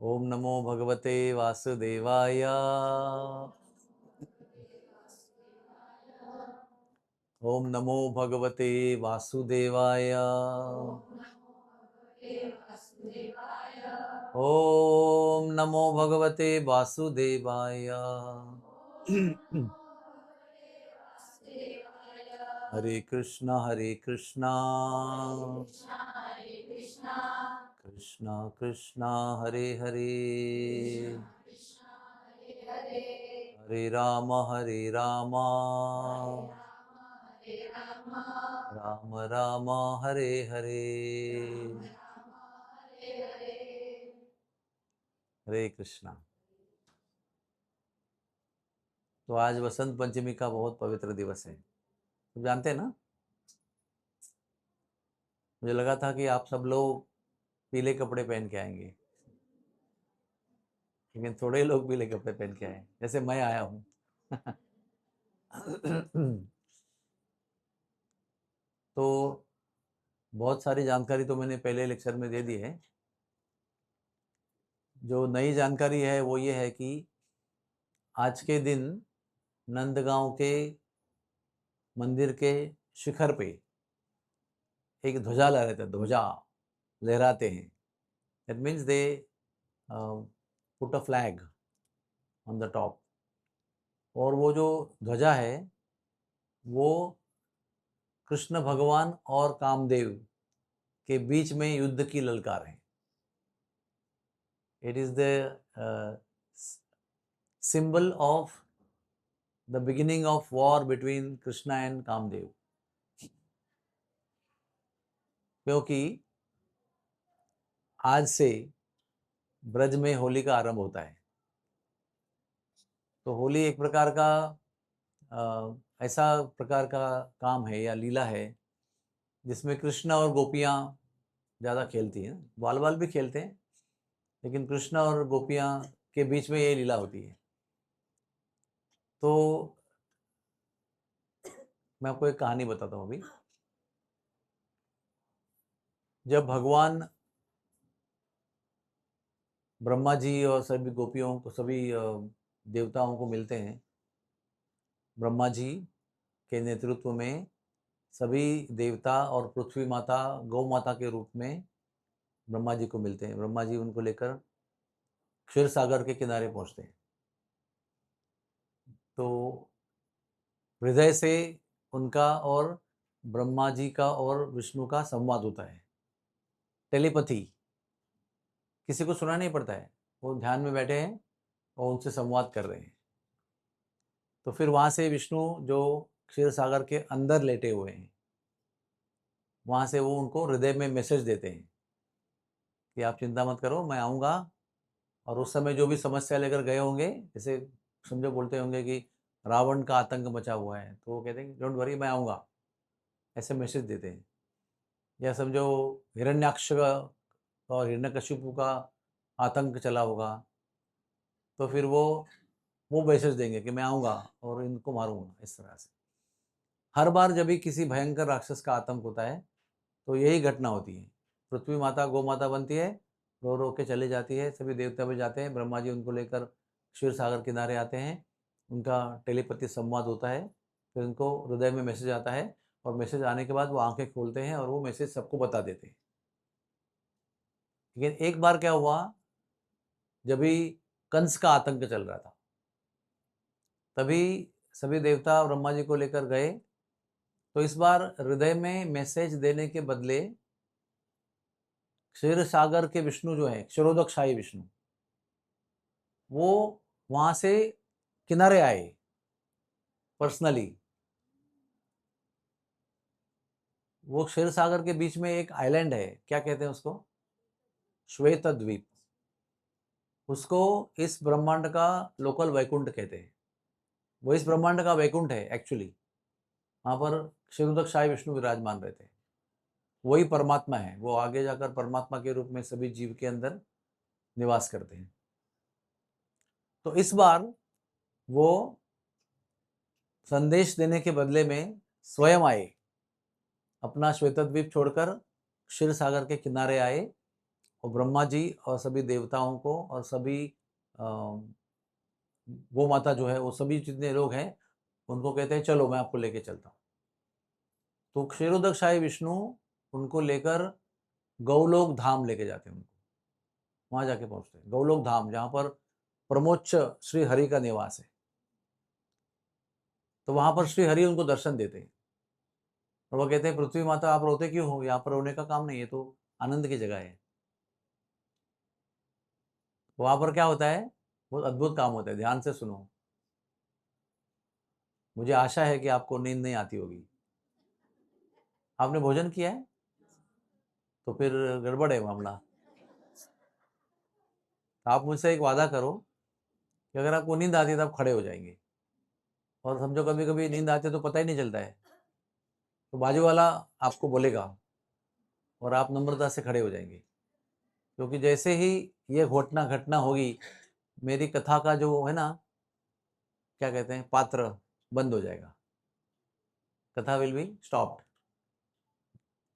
ओम नमो भगवते वासुदेवाय। ओम नमो भगवते वासुदेवाय। ओम नमो भगवते वासुदेवाय। हरे कृष्णा कृष्णा कृष्णा हरे हरे, हरे राम राम राम हरे हरे। हरे कृष्णा। तो आज वसंत पंचमी का बहुत पवित्र दिवस है, तो जानते हैं ना। मुझे लगा था कि आप सब लोग पीले कपड़े पहन के आएंगे, लेकिन थोड़े ही लोग पीले कपड़े पहन के आए, जैसे मैं आया हूँ। तो बहुत सारी जानकारी तो मैंने पहले लेक्चर में दे दी है। जो नई जानकारी है वो ये है कि आज के दिन नंदगांव के मंदिर के शिखर पे एक ध्वजा लहराते हैं, ध्वजा लहराते हैं। That means they put a flag on the top. और वो जो ध्वजा है वो कृष्ण भगवान और कामदेव के बीच में युद्ध की ललकार है। It is the symbol of the beginning of war between Krishna and Kamdev. क्योंकि आज से ब्रज में होली का आरंभ होता है। तो होली एक प्रकार का ऐसा प्रकार का काम है या लीला है जिसमें कृष्ण और गोपियाँ ज़्यादा खेलती हैं। बाल बाल भी खेलते हैं, लेकिन कृष्ण और गोपियाँ के बीच में ये लीला होती है। तो मैं आपको एक कहानी बताता हूँ अभी। जब भगवान ब्रह्मा जी और सभी गोपियों को, सभी देवताओं को मिलते हैं, ब्रह्मा जी के नेतृत्व में सभी देवता और पृथ्वी माता, गौ माता के रूप में ब्रह्मा जी को मिलते हैं। ब्रह्मा जी उनको लेकर क्षीर सागर के किनारे पहुंचते हैं। तो हृदय से उनका और ब्रह्मा जी का और विष्णु का संवाद होता है, टेलीपैथी। किसी को सुना नहीं पड़ता है, वो ध्यान में बैठे हैं और उनसे संवाद कर रहे हैं। तो फिर वहाँ से विष्णु जो क्षीर सागर के अंदर लेटे हुए हैं, वहाँ से वो उनको हृदय में मैसेज देते हैं कि आप चिंता मत करो, मैं आऊँगा। और उस समय जो भी समस्या लेकर गए होंगे, जैसे समझो बोलते होंगे कि रावण का आतंक मचा हुआ है, तो वो कहते हैं डोंट वरी, मैं आऊँगा, ऐसे मैसेज देते हैं। या समझो हिरण्याक्ष और हिरण्यकशिपु का आतंक चला होगा, तो फिर वो मैसेज देंगे कि मैं आऊँगा और इनको मारूंगा। इस तरह से हर बार जब भी किसी भयंकर राक्षस का आतंक होता है तो यही घटना होती है। पृथ्वी माता गौ माता बनती है, रो रो के चली जाती है, सभी देवता भी जाते हैं, ब्रह्मा जी उनको लेकर क्षीर सागर किनारे आते हैं, उनका टेलीपैथी संवाद होता है। फिर उनको हृदय में मैसेज आता है, और मैसेज आने के बाद वो आंखें खोलते हैं और वो मैसेज सबको बता देते हैं। लेकिन एक बार क्या हुआ, जब भी कंस का आतंक चल रहा था, तभी सभी देवता ब्रह्मा जी को लेकर गए। तो इस बार हृदय में मैसेज देने के बदले क्षीर सागर के विष्णु जो है, क्षीरोदकशाही विष्णु, वो वहां से किनारे आए पर्सनली। वो क्षीर सागर के बीच में एक आइलैंड है, क्या कहते हैं उसको, श्वेत द्वीप। उसको इस ब्रह्मांड का लोकल वैकुंठ कहते हैं। वो इस ब्रह्मांड का वैकुंठ है एक्चुअली। वहां पर क्षीरोदकशाही विष्णु विराजमान रहते हैं। वही परमात्मा है, वो आगे जाकर परमात्मा के रूप में सभी जीव के अंदर निवास करते हैं। तो इस बार वो संदेश देने के बदले में स्वयं आए, अपना श्वेतद्वीप छोड़कर क्षीर सागर के किनारे आए और ब्रह्मा जी और सभी देवताओं को और सभी गौ माता जो है वो सभी जितने लोग हैं उनको कहते हैं चलो मैं आपको लेके चलता हूँ। तो क्षीरोदक शाही विष्णु उनको लेकर गौलोक धाम लेके जाते हैं, उनको वहां जाके पहुंचते हैं गौलोक धाम, जहां पर परमोच्च श्री हरि का निवास है। तो वहां पर श्री हरि उनको दर्शन देते हैं और वो कहते हैं पृथ्वी माता आप रोते क्यों हो, यहाँ पर रोने का काम नहीं है, तो आनंद की जगह है। वहां पर क्या होता है, बहुत अद्भुत काम होता है, ध्यान से सुनो। मुझे आशा है कि आपको नींद नहीं आती होगी। आपने भोजन किया है तो फिर गड़बड़ है मामला। आप मुझसे एक वादा करो कि अगर आपको नींद आती है तो आप खड़े हो जाएंगे, और समझो कभी कभी नींद आती है तो पता ही नहीं चलता है, तो बाजू वाला आपको बोलेगा और आप नम्रता से खड़े हो जाएंगे, क्योंकि जैसे ही ये घटना घटना होगी, मेरी कथा का जो है ना, क्या कहते हैं, पात्र बंद हो जाएगा, कथा विल बी स्टॉप्ड।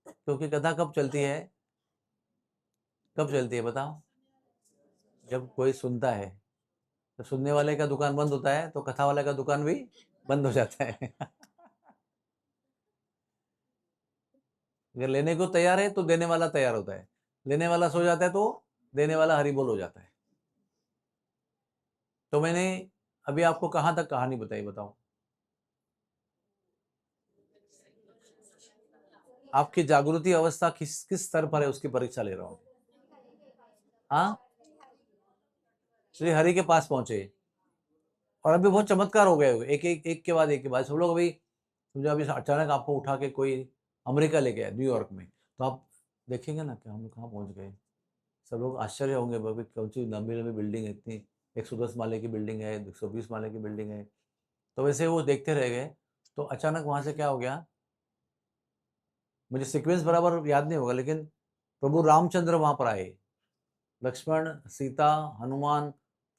क्योंकि कथा कब चलती है, कब चलती है बताओ, जब कोई सुनता है। तो सुनने वाले का दुकान बंद होता है तो कथा वाले का दुकान भी बंद हो जाता है। अगर लेने को तैयार है तो देने वाला तैयार होता है, लेने वाला सो जाता है तो देने वाला हरि बोल हो जाता है। तो मैंने अभी आपको कहाँ तक कहानी बताई, बताओ। आपकी जागृति अवस्था किस किस स्तर पर है उसकी परीक्षा ले रहा हूँ। हाँ, श्री हरि के पास पहुंचे और अभी बहुत चमत्कार हो गए, एक के बाद एक के बाद सब लोग। अभी समझो अभी अचानक आपको उठा के कोई अमेरिका ले गया, न्यूयॉर्क में, तो आप देखेंगे ना कि हम लोग कहाँ पहुंच गए। सब लोग आश्चर्य होंगे, भाई कौन सी लंबी लंबी बिल्डिंग है, इतनी 110 माले की बिल्डिंग है, 120 माले की बिल्डिंग है। तो वैसे वो देखते रह गए। तो अचानक वहां से क्या हो गया, मुझे सीक्वेंस बराबर याद नहीं होगा, लेकिन प्रभु रामचंद्र वहां पर आए, लक्ष्मण, सीता, हनुमान,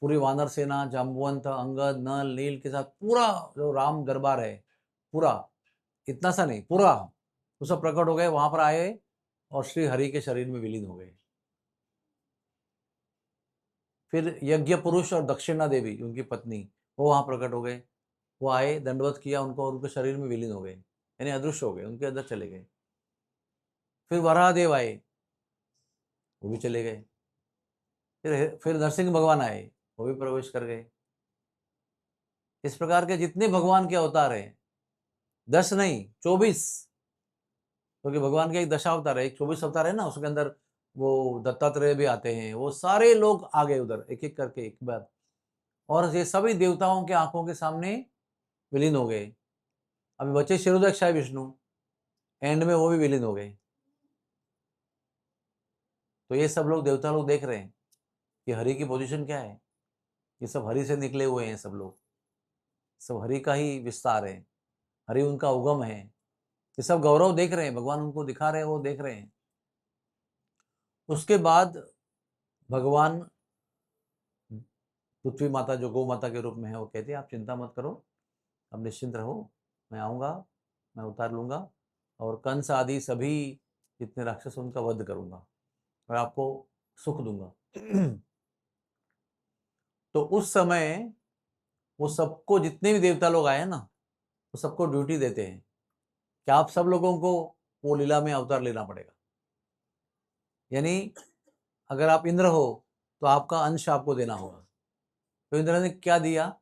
पूरी वानर सेना, जाम्बुवंत, अंगद, नल, नील के साथ पूरा जो राम दरबार है, पूरा, इतना सा नहीं पूरा, वो सब प्रकट हो गए, वहां पर आए और श्री हरि के शरीर में विलीन हो गए। फिर यज्ञ पुरुष और दक्षिणा देवी उनकी पत्नी, वो वहां प्रकट हो गए, वो आए, दंडवत किया उनको और उनके शरीर में विलीन हो गए, यानी अदृश्य हो गए, उनके अंदर चले गए। फिर वराहदेव आए, वो भी चले गए। फिर नरसिंह भगवान आए, वो भी प्रवेश कर गए। इस प्रकार के जितने भगवान के अवतार हैं, 10 नहीं 24, क्योंकि भगवान के एक दशावतार है, एक 24 अवतार है ना, उसके अंदर वो दत्तात्रेय भी आते हैं, वो सारे लोग आ गए उधर एक एक करके एक बार, और ये सभी देवताओं के आंखों के सामने विलीन हो गए। अभी बचे क्षीरोदक्षाय विष्णु, एंड में वो भी विलीन हो गए। तो ये सब लोग देवता लोग देख रहे हैं कि हरि की पोजीशन क्या है, ये सब हरि से निकले हुए हैं, सब लोग, सब हरि का ही विस्तार है, हरि उनका उगम है। ये सब गौरव देख रहे हैं, भगवान उनको दिखा रहे हैं, वो देख रहे हैं। उसके बाद भगवान पृथ्वी माता जो गौ माता के रूप में है, वो कहती है आप चिंता मत करो, अब निश्चिंत रहो, मैं आऊँगा, मैं उतार लूँगा और कंस आदि सभी जितने राक्षस उनका वध करूँगा और आपको सुख दूंगा। तो उस समय वो सबको, जितने भी देवता लोग आए ना, वो सबको ड्यूटी देते हैं कि आप सब लोगों को वो लीला में अवतार लेना पड़ेगा। यानी अगर आप इंद्र हो तो आपका अंश आपको देना होगा। तो इंद्र ने क्या दिया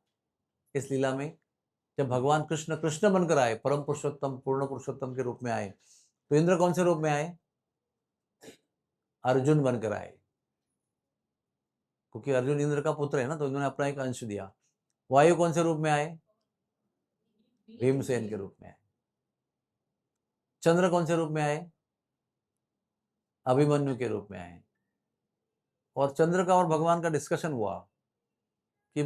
इस लीला में, जब भगवान कृष्ण कृष्ण बनकर आए, परम पुरुषोत्तम पूर्ण पुरुषोत्तम के रूप में आए, तो इंद्र कौन से रूप में आए, अर्जुन बनकर आए, क्योंकि अर्जुन इंद्र का पुत्र है ना, तो इन्होंने अपना एक अंश दिया। वायु कौन से रूप में आए, भीमसेन के रूप में आए। चंद्र कौन से रूप में आए, अभिमन्यु के रूप में आए। और चंद्र का और भगवान का डिस्कशन हुआ कि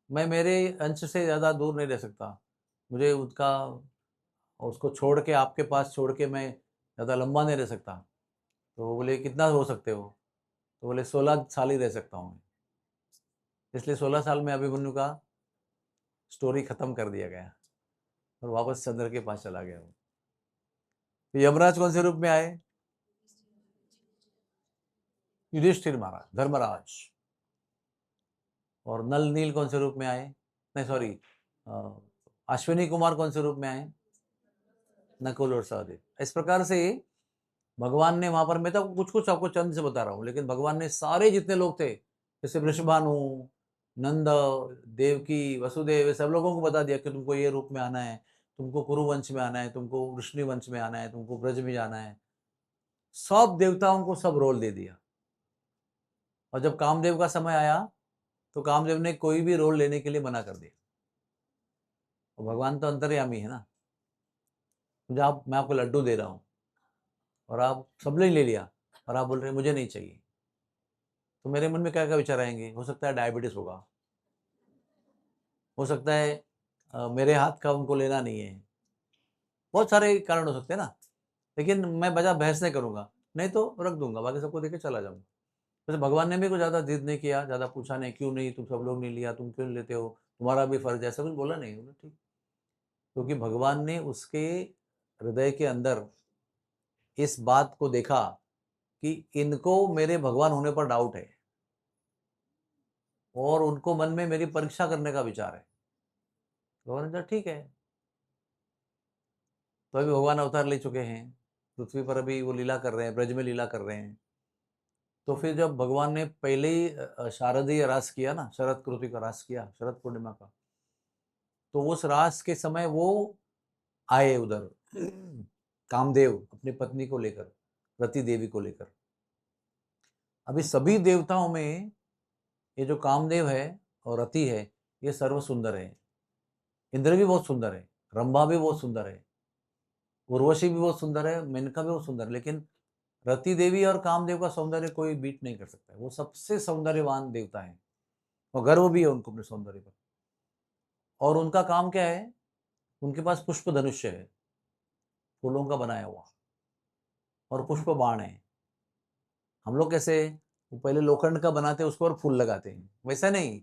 मैं मेरे अंश से ज्यादा दूर नहीं रह सकता, मुझे उसको छोड़ के, आपके पास छोड़ के मैं ज्यादा लंबा नहीं रह सकता। तो वो बोले कितना हो सकते हो, तो बोले 16 साल ही रह सकता हूँ मैं। इसलिए 16 साल में अभिमन्यु का स्टोरी खत्म कर दिया गया और वापस चंद्र के पास चला गया वो। तो यमराज कौन से रूप में आए? युधिष्ठिर महाराज, धर्मराज। और नल नील कौन से रूप में आए? नहीं सॉरी, अश्विनी कुमार कौन से रूप में आए? नकुल और सहदेव। इस प्रकार से भगवान ने वहां पर, मैं तो कुछ कुछ आपको चंद से बता रहा हूँ, लेकिन भगवान ने सारे जितने लोग थे, जैसे वृषभानु, नंद, देवकी, वसुदेव, ये सब लोगों को बता दिया कि तुमको ये रूप में आना है, तुमको कुरुवंश में आना है, तुमको वृष्णि वंश में आना है, तुमको ब्रज में जाना है। सब देवताओं को सब रोल दे दिया। और जब कामदेव का समय आया तो कामदेव ने कोई भी रोल लेने के लिए मना कर दिया। और भगवान तो अंतर्यामी है ना। मुझे आप, मैं आपको लड्डू दे रहा हूँ और आप सबने ले लिया और आप बोल रहे हैं मुझे नहीं चाहिए, तो मेरे मन में क्या क्या विचार आएंगे? हो सकता है डायबिटीज होगा, हो सकता है मेरे हाथ का उनको लेना नहीं है, बहुत सारे कारण हो सकते हैं ना। लेकिन मैं बजा बहस नहीं करूंगा, नहीं तो रख दूंगा, बाकी सबको देके चला जाऊंगा। वैसे भगवान ने भी कुछ ज़्यादा जिद नहीं किया, ज़्यादा पूछा नहीं क्यों नहीं, तुम सब लोग नहीं लिया, तुम क्यों नहीं लेते हो, तुम्हारा भी फर्ज है, ऐसा कुछ बोला नहीं। बोला ठीक, क्योंकि भगवान ने उसके हृदय के अंदर इस बात को देखा कि इनको मेरे भगवान होने पर डाउट है और उनको मन में मेरी परीक्षा करने का विचार है। भगवान ने कहा ठीक है। तो अभी भगवान अवतार ले चुके हैं पृथ्वी पर, अभी वो लीला कर रहे हैं, ब्रज में लीला कर रहे हैं। तो फिर जब भगवान ने पहले ही शारदीय रास किया ना, शरद ऋतु का रास किया, शरद पूर्णिमा का, तो उस रास के समय वो आए उधर कामदेव अपनी पत्नी को लेकर, रति देवी को लेकर। अभी सभी देवताओं में ये जो कामदेव है और रति है, ये सर्व सुंदर है। इंद्र भी बहुत सुंदर है, रंभा भी बहुत सुंदर है, उर्वशी भी बहुत सुंदर है, मेनका भी बहुत सुंदर है, लेकिन रति देवी और कामदेव का सौंदर्य कोई बीट नहीं कर सकता है। वो सबसे सौंदर्यवान देवता है और गर्व भी है उनको अपने सौंदर्य पर। और उनका काम क्या है? उनके पास पुष्प धनुष्य है, फूलों का बनाया हुआ, और पुष्प बाण है। हम लोग कैसे, वो पहले लोखंड का बनाते हैं उसको और फूल लगाते हैं, वैसा नहीं।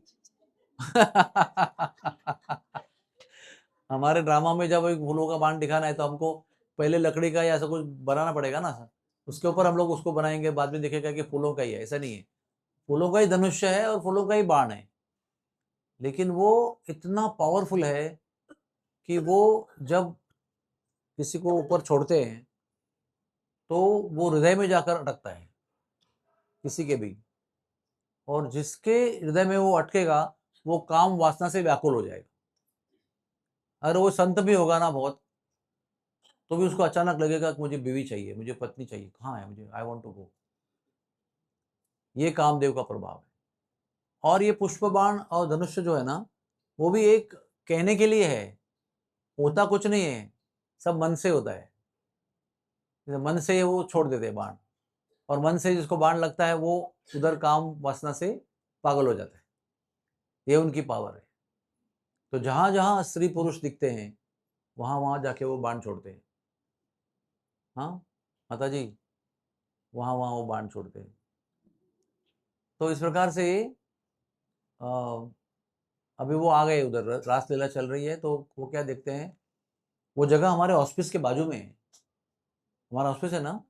हमारे ड्रामा में जब एक फूलों का बाण दिखाना है तो हमको पहले लकड़ी का या ऐसा कुछ बनाना पड़ेगा ना, उसके ऊपर हम लोग उसको बनाएंगे, बाद में देखेगा कि फूलों का ही है। ऐसा नहीं है, फूलों का ही धनुष्य है और फूलों का ही बाण है। लेकिन वो इतना पावरफुल है कि वो जब किसी को ऊपर छोड़ते हैं तो वो हृदय में जाकर अटकता है किसी के भी, और जिसके हृदय में वो अटकेगा वो काम वासना से व्याकुल हो जाएगा। अगर वो संत भी होगा ना बहुत, तो भी उसको अचानक लगेगा कि मुझे बीवी चाहिए, मुझे पत्नी चाहिए, कहाँ है, मुझे, आई वॉन्ट टू गो। ये कामदेव का प्रभाव है। और ये पुष्प बाण और धनुष्य जो है ना, वो भी एक कहने के लिए है, होता कुछ नहीं है, सब मन से होता है। मन से वो छोड़ देते हैं बाण, और मन से जिसको बाण लगता है वो उधर काम वासना से पागल हो जाता है। ये उनकी पावर है। तो जहां जहां स्त्री पुरुष दिखते हैं वहां वहां जाके वो बाण छोड़ते हैं। हाँ माता जी, वहां वहां वो बाण छोड़ते हैं। तो इस प्रकार से आ, अभी वो आ गए उधर, रासलीला चल रही है, तो वो क्या देखते हैं, वो जगह हमारे ऑफिस के बाजू में है। हमारा ऑफिस है ना,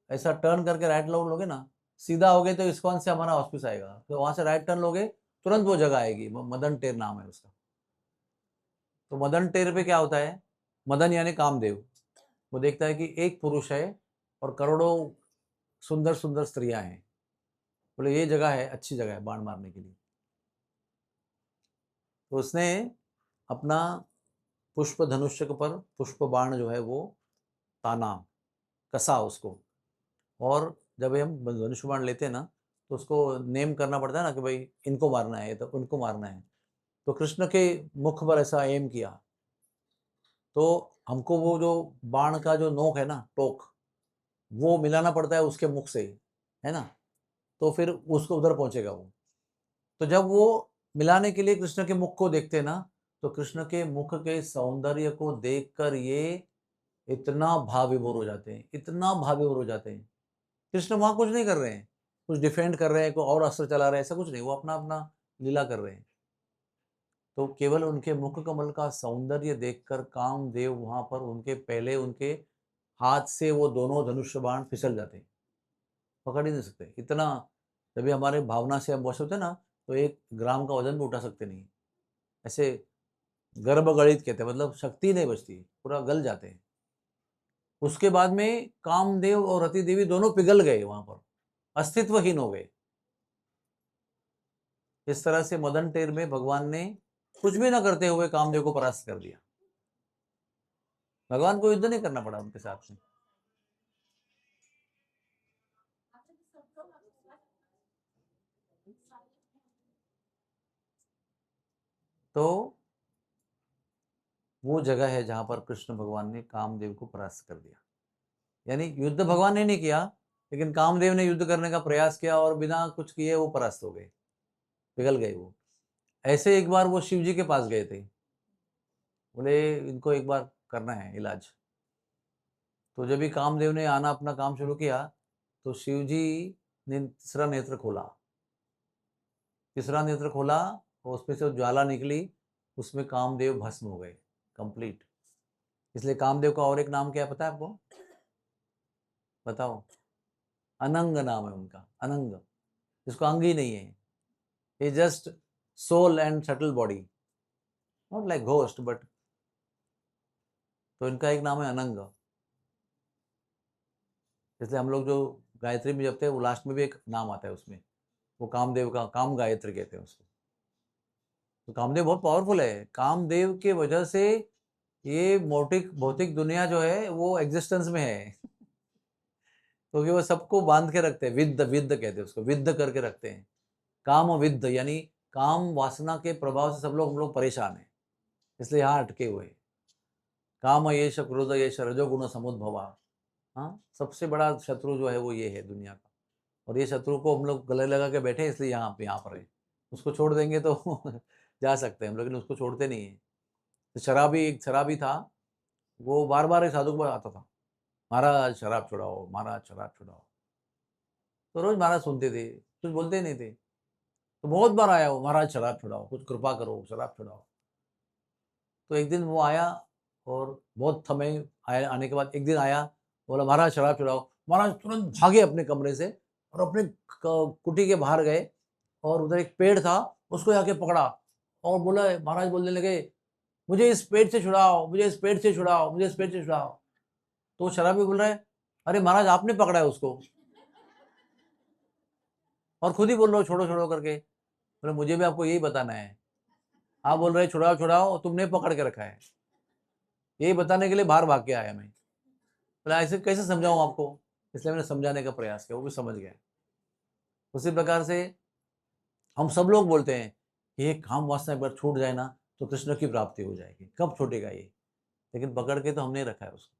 ऐसा टर्न करके राइट लोगे ना, सीधा हो गए तो इस्कॉन से हमारा ऑफिस आएगा, तो वहां से राइट टर्न लोगे, तुरंत वो जगह आएगी, मदन टेर नाम है उसका। तो मदन टेर पे क्या होता है, मदन यानी कामदेव, वो देखता है कि एक पुरुष है और करोड़ों सुंदर सुंदर स्त्रियां हैं, बोले ये जगह है, अच्छी जगह है बाण मारने के लिए। तो उसने अपना पुष्प धनुष्य के पर पुष्प बाण जो है वो ताना, कसा उसको। और जब हम धनुष बाण लेते हैं ना, तो उसको नेम करना पड़ता है ना कि भाई इनको मारना है तो उनको मारना है। तो कृष्ण के मुख पर ऐसा एम किया, तो हमको वो जो बाण का जो नोक है ना, टोक, वो मिलाना पड़ता है उसके मुख से, है ना, तो फिर उसको उधर पहुंचेगा वो। तो जब वो मिलाने के लिए कृष्ण के मुख को देखते हैं ना, तो कृष्ण के मुख के सौंदर्य को देखकर ये इतना भाव विभोर हो जाते हैं, इतना भाव विभोर हो जाते हैं। कृष्ण वहां कुछ नहीं कर रहे हैं, कुछ डिफेंड कर रहे हैं, कोई और अस्त्र चला रहे हैं, ऐसा कुछ नहीं, वो अपना अपना लीला कर रहे हैं। तो केवल उनके मुख कमल का सौंदर्य देखकर कामदेव वहां पर उनके पहले उनके हाथ से वो दोनों धनुष्य बाण फिसल जाते, पकड़ ही नहीं सकते इतना। जब भी हमारे भावना से हम वश होते हैं ना, तो 1 ग्राम का वजन भी उठा सकते नहीं, ऐसे गर्भ गलित कहते हैं, मतलब शक्ति नहीं बचती, पूरा गल जाते हैं। उसके बाद में कामदेव और रति देवी दोनों पिघल गए, वहां पर अस्तित्वहीन हो गए। इस तरह से मदन टेर में भगवान ने कुछ भी ना करते हुए कामदेव को परास्त कर दिया। भगवान को युद्ध नहीं करना पड़ा उनके साथ में। तो वो जगह है जहां पर कृष्ण भगवान ने कामदेव को परास्त कर दिया। यानी युद्ध भगवान ने नहीं किया, लेकिन कामदेव ने युद्ध करने का प्रयास किया और बिना कुछ किए वो परास्त हो गए, पिघल गए वो। ऐसे एक बार वो शिव जी के पास गए थे, बोले इनको एक बार करना है इलाज। तो जब भी कामदेव ने आना अपना काम शुरू किया, तो शिव जी ने तीसरा नेत्र खोला। तीसरा नेत्र खोला और उसमें से ज्वाला निकली, उसमें कामदेव भस्म हो गए कंप्लीट। इसलिए कामदेव का और एक नाम क्या है पता है आपको? बताओ। अनंग नाम है उनका, अनंग, जिसको अंग ही नहीं है। ये just soul and subtle body, not like ghost but. तो इनका एक नाम है अनंग। इसलिए हम लोग जो गायत्री में जपते हैं, वो लास्ट में भी एक नाम आता है उसमें, वो कामदेव का, काम गायत्री कहते हैं उसको। तो कामदेव बहुत पावरफुल है। कामदेव के वजह से ये भौतिक भौतिक दुनिया जो है वो एग्जिस्टेंस में है क्योंकि वो सबको बांध के रखते हैं, विद्ध विद्ध कहते हैं उसको, विद्ध करके रखते हैं। काम विद्ध यानी काम वासना के प्रभाव से सब लोग हम लोग परेशान हैं, इसलिए यहाँ अटके हुए हैं। काम येष क्रोध येष रजोगुण समुद्भवा। हाँ, सबसे बड़ा शत्रु जो है वो ये है दुनिया का। और ये शत्रु को हम लोग गले लगा के बैठे, इसलिए यहाँ पर है। उसको छोड़ देंगे तो जा सकते हैं हम, लेकिन उसको छोड़ते नहीं है। तो शराबी, एक शराबी था, वो बार बार एक साधु के पास आता था, महाराज शराब छुड़ाओ, महाराज शराब छुड़ाओ। तो रोज महाराज सुनते थे, कुछ बोलते नहीं थे। तो बहुत बार आया वो, महाराज शराब छुड़ाओ, कुछ कृपा करो, शराब छुड़ाओ। तो एक दिन वो आया, और बहुत समय आया, आने के बाद एक दिन आया, बोला महाराज शराब छुड़ाओ। महाराज तुरंत भागे अपने कमरे से और अपने कुटी के बाहर गए, और उधर एक पेड़ था, उसको जाके पकड़ा और बोला, महाराज बोलने लगे, मुझे इस पेड़ से छुड़ाओ, मुझे इस पेड़ से छुड़ाओ, मुझे इस पेड़ से छुड़ाओ। तो शराबी बोल रहा है, अरे महाराज आपने पकड़ा है उसको, और खुद ही बोल रहे हो छोड़ो छोड़ो करके। बोले मुझे भी आपको यही बताना है, आप बोल रहे छुड़ाओ छुड़ाओ, तुमने पकड़ के रखा है। यही बताने के लिए बाहर भाग के आया मैं। बोला ऐसे कैसे समझाऊं आपको? इसलिए मैंने समझाने का प्रयास किया, वो भी समझ गया। उसी प्रकार से हम सब लोग बोलते हैं कि ये काम वासना एक बार छूट जाए ना, तो कृष्ण की प्राप्ति हो जाएगी। कब छूटेगा ये? लेकिन पकड़ के तो हमने रखा है उसको।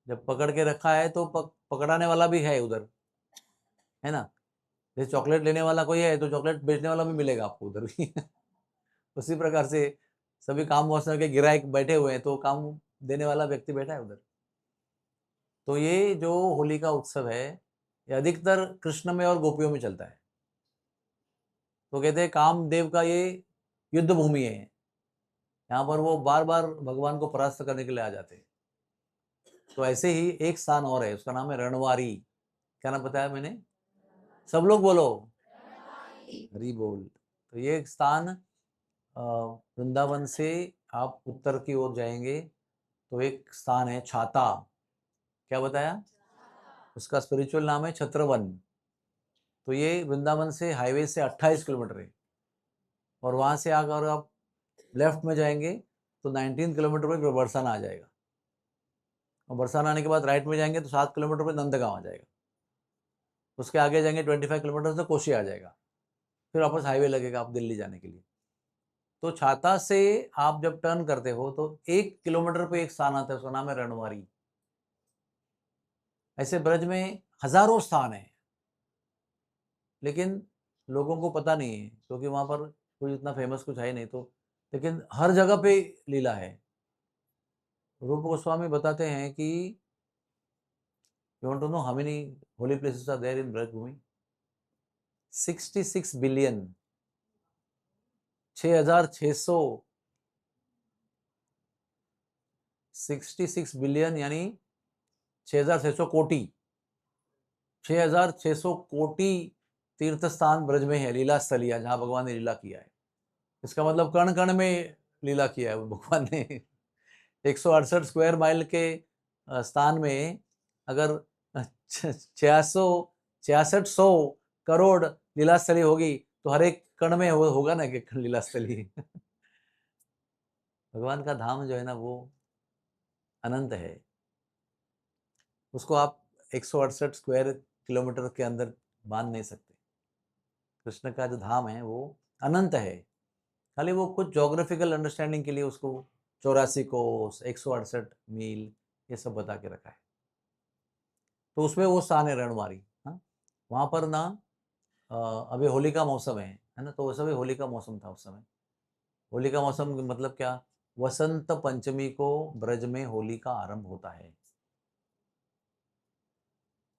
जब पकड़ के रखा है तो पकड़ाने वाला भी है उधर, है ना? जैसे चॉकलेट लेने वाला कोई है, तो चॉकलेट बेचने वाला भी मिलेगा आपको उधर भी उसी प्रकार से सभी काम वासना के गिराए बैठे हुए हैं, तो काम देने वाला व्यक्ति बैठा है उधर। तो ये जो होली का उत्सव है, ये अधिकतर कृष्ण में और गोपियों में चलता है। तो कहते हैं कामदेव का ये युद्ध भूमि है, यहाँ पर वो बार बार भगवान को परास्त करने के लिए आ जाते हैं। तो ऐसे ही एक स्थान और है, उसका नाम है रणवारी। क्या नाम बताया मैंने? सब लोग बोलो, हरी बोल। तो ये एक स्थान, वृंदावन से आप उत्तर की ओर जाएंगे तो एक स्थान है छाता। क्या बताया? उसका स्पिरिचुअल नाम है छत्रवन। तो ये वृंदावन से हाईवे से 28 किलोमीटर है, और वहां से अगर आप लेफ्ट में जाएंगे तो 19 किलोमीटर पर बरसाना आ जाएगा, और बरसाना आने के बाद राइट में जाएंगे तो 7 किलोमीटर पर नंदगांव आ जाएगा। उसके आगे जाएंगे 25 किलोमीटर से कोशी आ जाएगा, फिर वापस हाईवे लगेगा आप दिल्ली जाने के लिए। तो छाता से आप जब टर्न करते हो तो 1 किलोमीटर पे एक स्थान आता है, उसका नाम है रणवारी। ऐसे ब्रज में हजारों स्थान है, लेकिन लोगों को पता नहीं है, क्योंकि वहां पर कोई इतना फेमस कुछ है नहीं। तो लेकिन हर जगह पे लीला है। रूप गोस्वामी बताते हैं कि you want to know how many holy places are there in Brajbhoomi? 66 billion, 6600 66 billion यानी 6600 कोटि, 6600 कोटि तीर्थ स्थान ब्रज में है, लीला स्थलिया, जहाँ भगवान ने लीला किया है। इसका मतलब कण कण में लीला किया है भगवान ने। 168 स्क्वायर माइल के स्थान में अगर 6600 करोड़ लीला स्थली होगी तो हर एक कण में होगा ना कि लीला स्थली। भगवान का धाम जो है ना वो अनंत है, उसको आप 168 स्क्वायर किलोमीटर के अंदर बांध नहीं सकते। कृष्ण का जो धाम है वो अनंत है, खाली वो कुछ जोग्राफिकल अंडरस्टैंडिंग के लिए उसको 84 कोस, 168 मील ये सब बता के रखा है। तो उसमें वो स्थान है रणवारी। हाँ, वहाँ पर ना अभी होली का मौसम है ना, तो उस समय होली का मौसम था उस समय। होली का मौसम मतलब क्या, वसंत पंचमी को ब्रज में होली का आरंभ होता है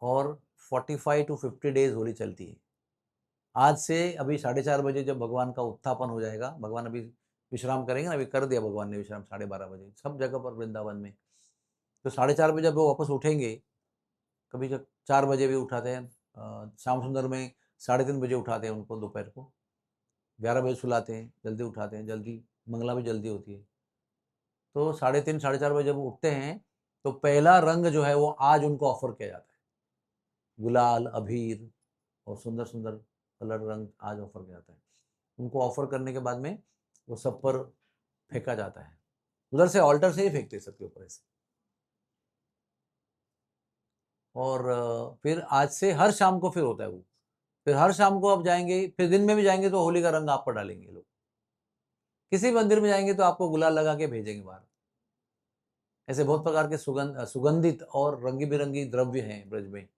और 45 to 50 डेज होली चलती है। आज से अभी 4:30 बजे जब भगवान का उत्थापन हो जाएगा, भगवान अभी विश्राम करेंगे ना, अभी कर दिया भगवान ने विश्राम 12:30 बजे सब जगह पर वृंदावन में। तो 4:30 बजे जब वो वापस उठेंगे, कभी जब 4 बजे भी उठाते हैं, श्याम सुंदर में 3:30 बजे उठाते हैं उनको, दोपहर को 11 बजे सुलाते हैं, जल्दी उठाते हैं, जल्दी मंगला भी जल्दी होती है। तो 3:30 4:30 बजे जब उठते हैं तो पहला रंग जो है वो आज उनको ऑफर किया जाता है, गुलाल, अबीर और सुंदर सुंदर कलर रंग आज ऑफर किया जाता है। उनको ऑफर करने के बाद में वो सब पर फेंका जाता है, उधर से ऑल्टर से ही फेंकते सबके ऊपर ऐसे। और फिर आज से हर शाम को फिर होता है वो, फिर हर शाम को आप जाएंगे, फिर दिन में भी जाएंगे तो होली का रंग आप पर डालेंगे लोग। किसी मंदिर में जाएंगे तो आपको गुलाल लगा के भेजेंगे बाहर। ऐसे बहुत प्रकार के सुगंधित और रंगी बिरंगी द्रव्य हैं ब्रज में,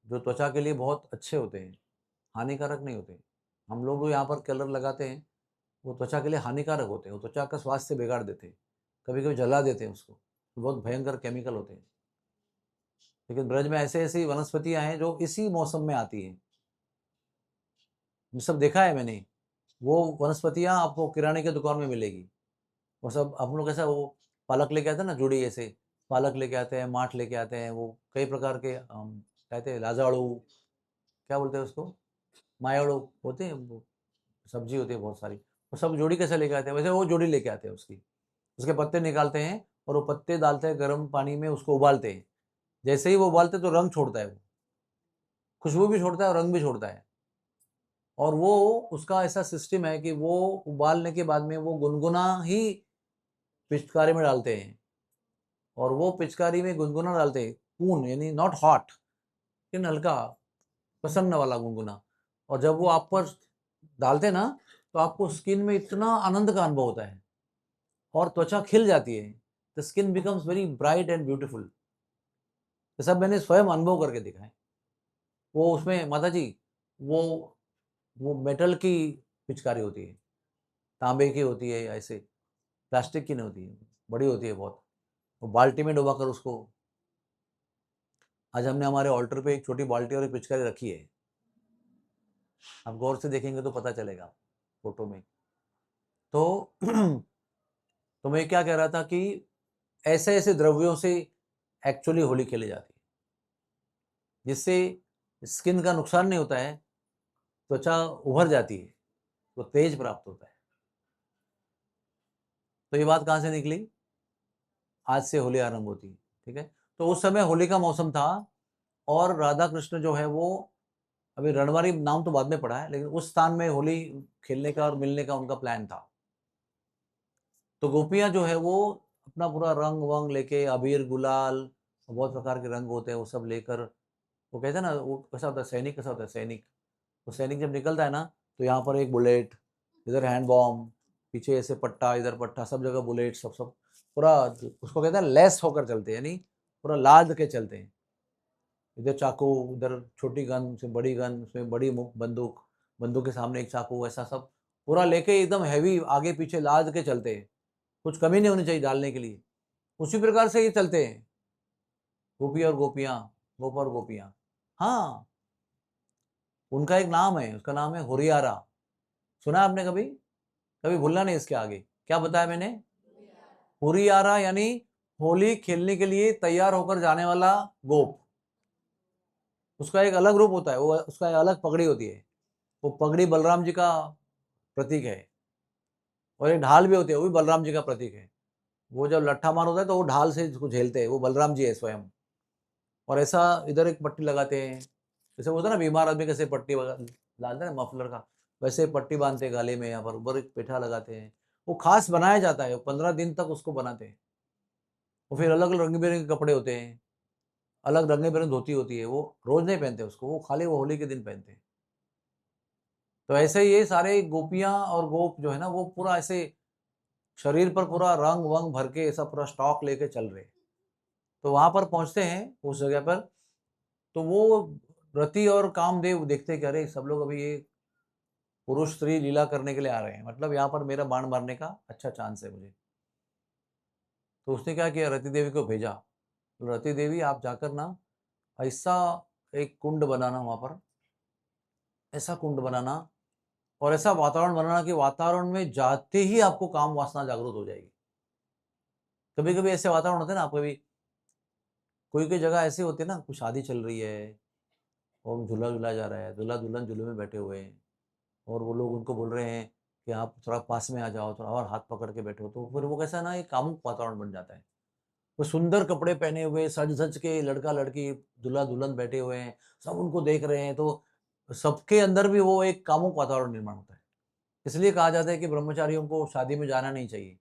जो त्वचा के लिए बहुत अच्छे होते हैं, हानिकारक नहीं होते। हम लोग यहाँ पर कलर लगाते हैं, वो त्वचा के लिए हानिकारक होते हैं, वो त्वचा का स्वास्थ्य बिगाड़ देते हैं, कभी कभी जला देते हैं उसको, बहुत भयंकर केमिकल होते हैं। लेकिन ब्रज में ऐसे ऐसी वनस्पतियां हैं जो इसी मौसम में आती हैं, ये सब देखा है मैंने। वो वनस्पतियां आपको किराने की दुकान में मिलेगी। वो सब हम लोग ऐसा वो पालक लेके आते हैं ना, जुड़ी ऐसे पालक लेके आते हैं, माठ लेके आते हैं, वो कई प्रकार के कहते हैं लाजाड़ू, क्या बोलते हैं उसको, मायाड़ू होते हैं, वो सब्जी होती है बहुत सारी, वो सब जोड़ी कैसे लेके आते हैं, वैसे वो जोड़ी लेके आते हैं उसकी, उसके पत्ते निकालते हैं और वो पत्ते डालते हैं गर्म पानी में, उसको उबालते हैं। जैसे ही वो उबालते हैं तो रंग छोड़ता है, वो खुशबू भी छोड़ता है और रंग भी छोड़ता है। और वो उसका ऐसा सिस्टम है कि वो उबालने के बाद में वो गुनगुना ही पिचकारी में डालते हैं, और वो पिचकारी में गुनगुना डालते हैं, कून यानी नॉट हॉट लेकिन हल्का प्रसन्न वाला गुनगुना। और जब वो आप पर डालते हैं ना तो आपको स्किन में इतना आनंद का अनुभव होता है और त्वचा खिल जाती है, the skin becomes very bright and beautiful. ये सब मैंने स्वयं अनुभव करके देखा है। वो उसमें माता जी वो वो मेटल की पिचकारी होती है, तांबे की होती है, ऐसे प्लास्टिक की नहीं होती है, बड़ी होती है बहुत। वो बाल्टी में डुबा कर उसको, आज हमने हमारे ऑल्टर पे एक छोटी बाल्टी और एक पिचकारी रखी है, आप गौर से देखेंगे तो पता चलेगा फोटो में। तो तो मैं क्या कह रहा था कि ऐसे ऐसे द्रव्यों से एक्चुअली होली खेली जाती है, जिससे स्किन का नुकसान नहीं होता है, त्वचा उभर जाती है, तो तेज प्राप्त होता है। तो ये बात कहाँ से निकली, आज से होली आरंभ होती है, ठीक है। तो उस समय होली का मौसम था और राधा कृष्ण जो है वो, अभी रणवारी नाम तो बाद में पड़ा है, लेकिन उस स्थान में होली खेलने का और मिलने का उनका प्लान था। तो गोपियां जो है वो अपना पूरा रंग वंग लेके, अबीर गुलाल, बहुत प्रकार के रंग होते हैं वो सब लेकर, वो कहते हैं ना, वो कैसा होता है सैनिक, कैसा होता है सैनिक, तो सैनिक जब निकलता है ना तो यहाँ पर एक बुलेट, इधर हैंड बॉम्ब, पीछे ऐसे पट्टा, इधर पट्टा, सब जगह बुलेट, सब सब पूरा, उसको कहते हैं लेस होकर चलते हैं, यानी पूरा लाद के चलते हैं। इधर चाकू, उधर छोटी गन, उसमें बड़ी गन, उसमें बड़ी बंदूक, बंदूक के सामने एक चाकू, ऐसा सब पूरा लेके एकदम हैवी आगे पीछे लाद के चलते हैं, कुछ कमी नहीं होनी चाहिए डालने के लिए। उसी प्रकार से ये चलते हैं गोपी और गोपियाँ, गोप और गोपियाँ। हाँ, उनका एक नाम है, उसका नाम है हुरियारा। सुना आपने कभी, कभी भूलना नहीं इसके आगे क्या बताया मैंने, हुरियारा यानी होली खेलने के लिए तैयार होकर जाने वाला गोप। उसका एक अलग रूप होता है, वो उसका एक अलग पगड़ी होती है। वो पगड़ी बलराम जी का प्रतीक है, और एक ढाल भी होती है, वो भी बलराम जी का प्रतीक है। वो जब लट्ठा मार होता है तो वो ढाल से इसको झेलते हैं, वो बलराम जी है स्वयं। और ऐसा इधर एक पट्टी लगाते हैं, जैसे होता है ना बीमार आदमी कैसे पट्टी डालते हैं मफलर का, वैसे पट्टी बांधते हैं गाले में, यहाँ पर ऊपर एक पेठा लगाते हैं। वो खास बनाया जाता है, 15 दिन तक उसको बनाते हैं। वो फिर अलग अलग रंग बिरंगे कपड़े होते हैं, अलग रंग बिरंगी धोती होती है, वो रोज नहीं पहनते उसको, वो खाली वो होली के दिन पहनते हैं। तो ऐसे ये सारे गोपियां और गोप जो है ना, वो पूरा ऐसे शरीर पर पूरा रंग वंग भर के ऐसा पूरा स्टॉक लेके चल रहे। तो वहां पर पहुंचते हैं उस जगह पर, तो वो रति और कामदेव देखते हैं कि अरे सब लोग अभी ये पुरुष स्त्री लीला करने के लिए आ रहे हैं, मतलब यहाँ पर मेरा बाण मारने का अच्छा चांस है मुझे। तो उसने क्या किया, रति देवी को भेजा, तो रति देवी आप जाकर ना ऐसा एक कुंड बनाना वहां पर, ऐसा कुंड बनाना और ऐसा वातावरण बनाना कि वातावरण में जाते ही आपको काम वासना जागृत हो जाएगी। कभी कभी ऐसे वातावरण होते हैं ना, आपको भी कोई कोई जगह ऐसी होती है ना, कुछ शादी चल रही है और झूला झूला जा रहा है, दूल्हा दुल्हन झूले में बैठे हुए हैं, और वो लोग उनको बोल रहे हैं कि आप थोड़ा पास में आ जाओ, थोड़ा और हाथ पकड़ के बैठो, तो फिर वो कैसा ना एक कामुक वातावरण बन जाता है। वो सुंदर कपड़े पहने हुए सज सज के लड़का लड़की दूल्हा दुल्हन बैठे हुए हैं, सब उनको देख रहे हैं, तो सबके अंदर भी वो एक कामुक वातावरण निर्माण होता है। इसलिए कहा जाता है कि ब्रह्मचारियों को शादी में जाना नहीं चाहिए,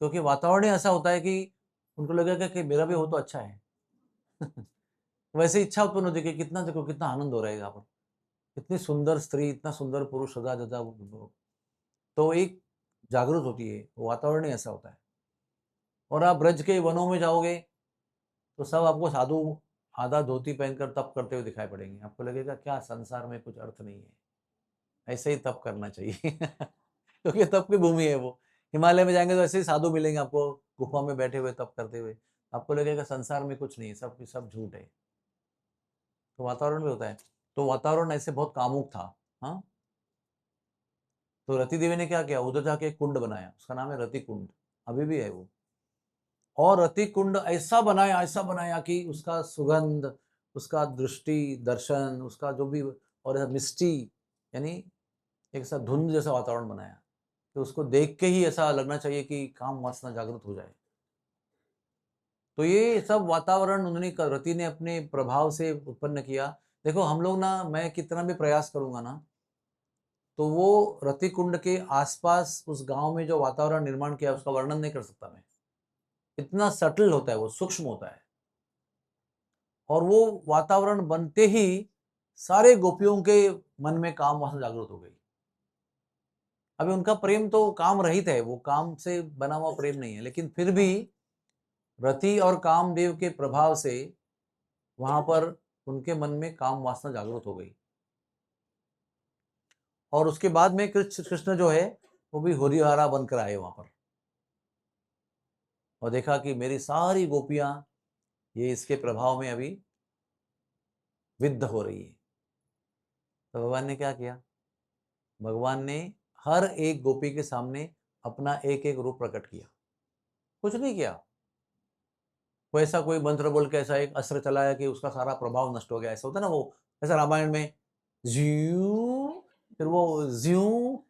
क्योंकि वातावरण ही ऐसा होता है कि उनको लगेगा कि मेरा भी हो तो अच्छा है। वैसे इच्छा उत्पन्न होती है कि कितना, देखो कितना आनंद हो रहा है यहाँ पर, इतनी सुंदर स्त्री, इतना सुंदर पुरुष सजा धजा, तो एक जागृत होती है, वातावरण ही ऐसा होता है। और आप ब्रज के वनों में जाओगे तो सब आपको साधु आधा धोती पहनकर तप करते हुए दिखाई पड़ेंगे, आपको लगेगा क्या संसार में कुछ अर्थ नहीं है, ऐसे ही तप करना चाहिए। क्योंकि तप की भूमि है वो। हिमालय में जाएंगे तो ऐसे ही साधु मिलेंगे आपको, गुफा में बैठे हुए तप करते हुए, आपको लगेगा संसार में कुछ नहीं है, सब झूठ है। तो वातावरण भी होता है, तो वातावरण ऐसे बहुत कामुक था। हाँ, तो रति देवी ने क्या किया, उधर जाके एक कुंड बनाया, उसका नाम है रति कुंड, अभी भी है वो। और रति कुंड ऐसा बनाया कि उसका सुगंध, उसका दृष्टि दर्शन, उसका जो भी, और ऐसा मिष्टी यानी एक ऐसा धुंध जैसा वातावरण बनाया कि उसको देख के ही ऐसा लगना चाहिए कि काम वासना जागृत हो जाए। तो ये सब वातावरण उन्होंने रति ने अपने प्रभाव से उत्पन्न किया। देखो हम लोग ना, मैं कितना भी प्रयास करूंगा ना, तो वो रति कुंड के आसपास उस गांव में जो वातावरण निर्माण किया उसका वर्णन नहीं कर सकता मैं। इतना सटल होता है वो, सूक्ष्म होता है। और वो वातावरण बनते ही सारे गोपियों के मन में काम वासना जागृत हो गई। अभी उनका प्रेम तो काम रहित है, वो काम से बना हुआ प्रेम नहीं है, लेकिन फिर भी रति और कामदेव के प्रभाव से वहां पर उनके मन में काम वासना जागृत हो गई। और उसके बाद में कृष्ण कृष्ण जो है वो भी होरिहारा बनकर आए वहां पर, और देखा कि मेरी सारी गोपियां ये इसके प्रभाव में अभी विद्ध हो रही है। तो भगवान ने क्या किया, भगवान ने हर एक गोपी के सामने अपना एक एक रूप प्रकट किया, कुछ नहीं किया। कोई ऐसा कोई मंत्र बोल के ऐसा एक अस्त्र चलाया कि उसका सारा प्रभाव नष्ट हो गया, ऐसा होता है ना वो, ऐसा रामायण में ज्यू, फिर वो ज्यू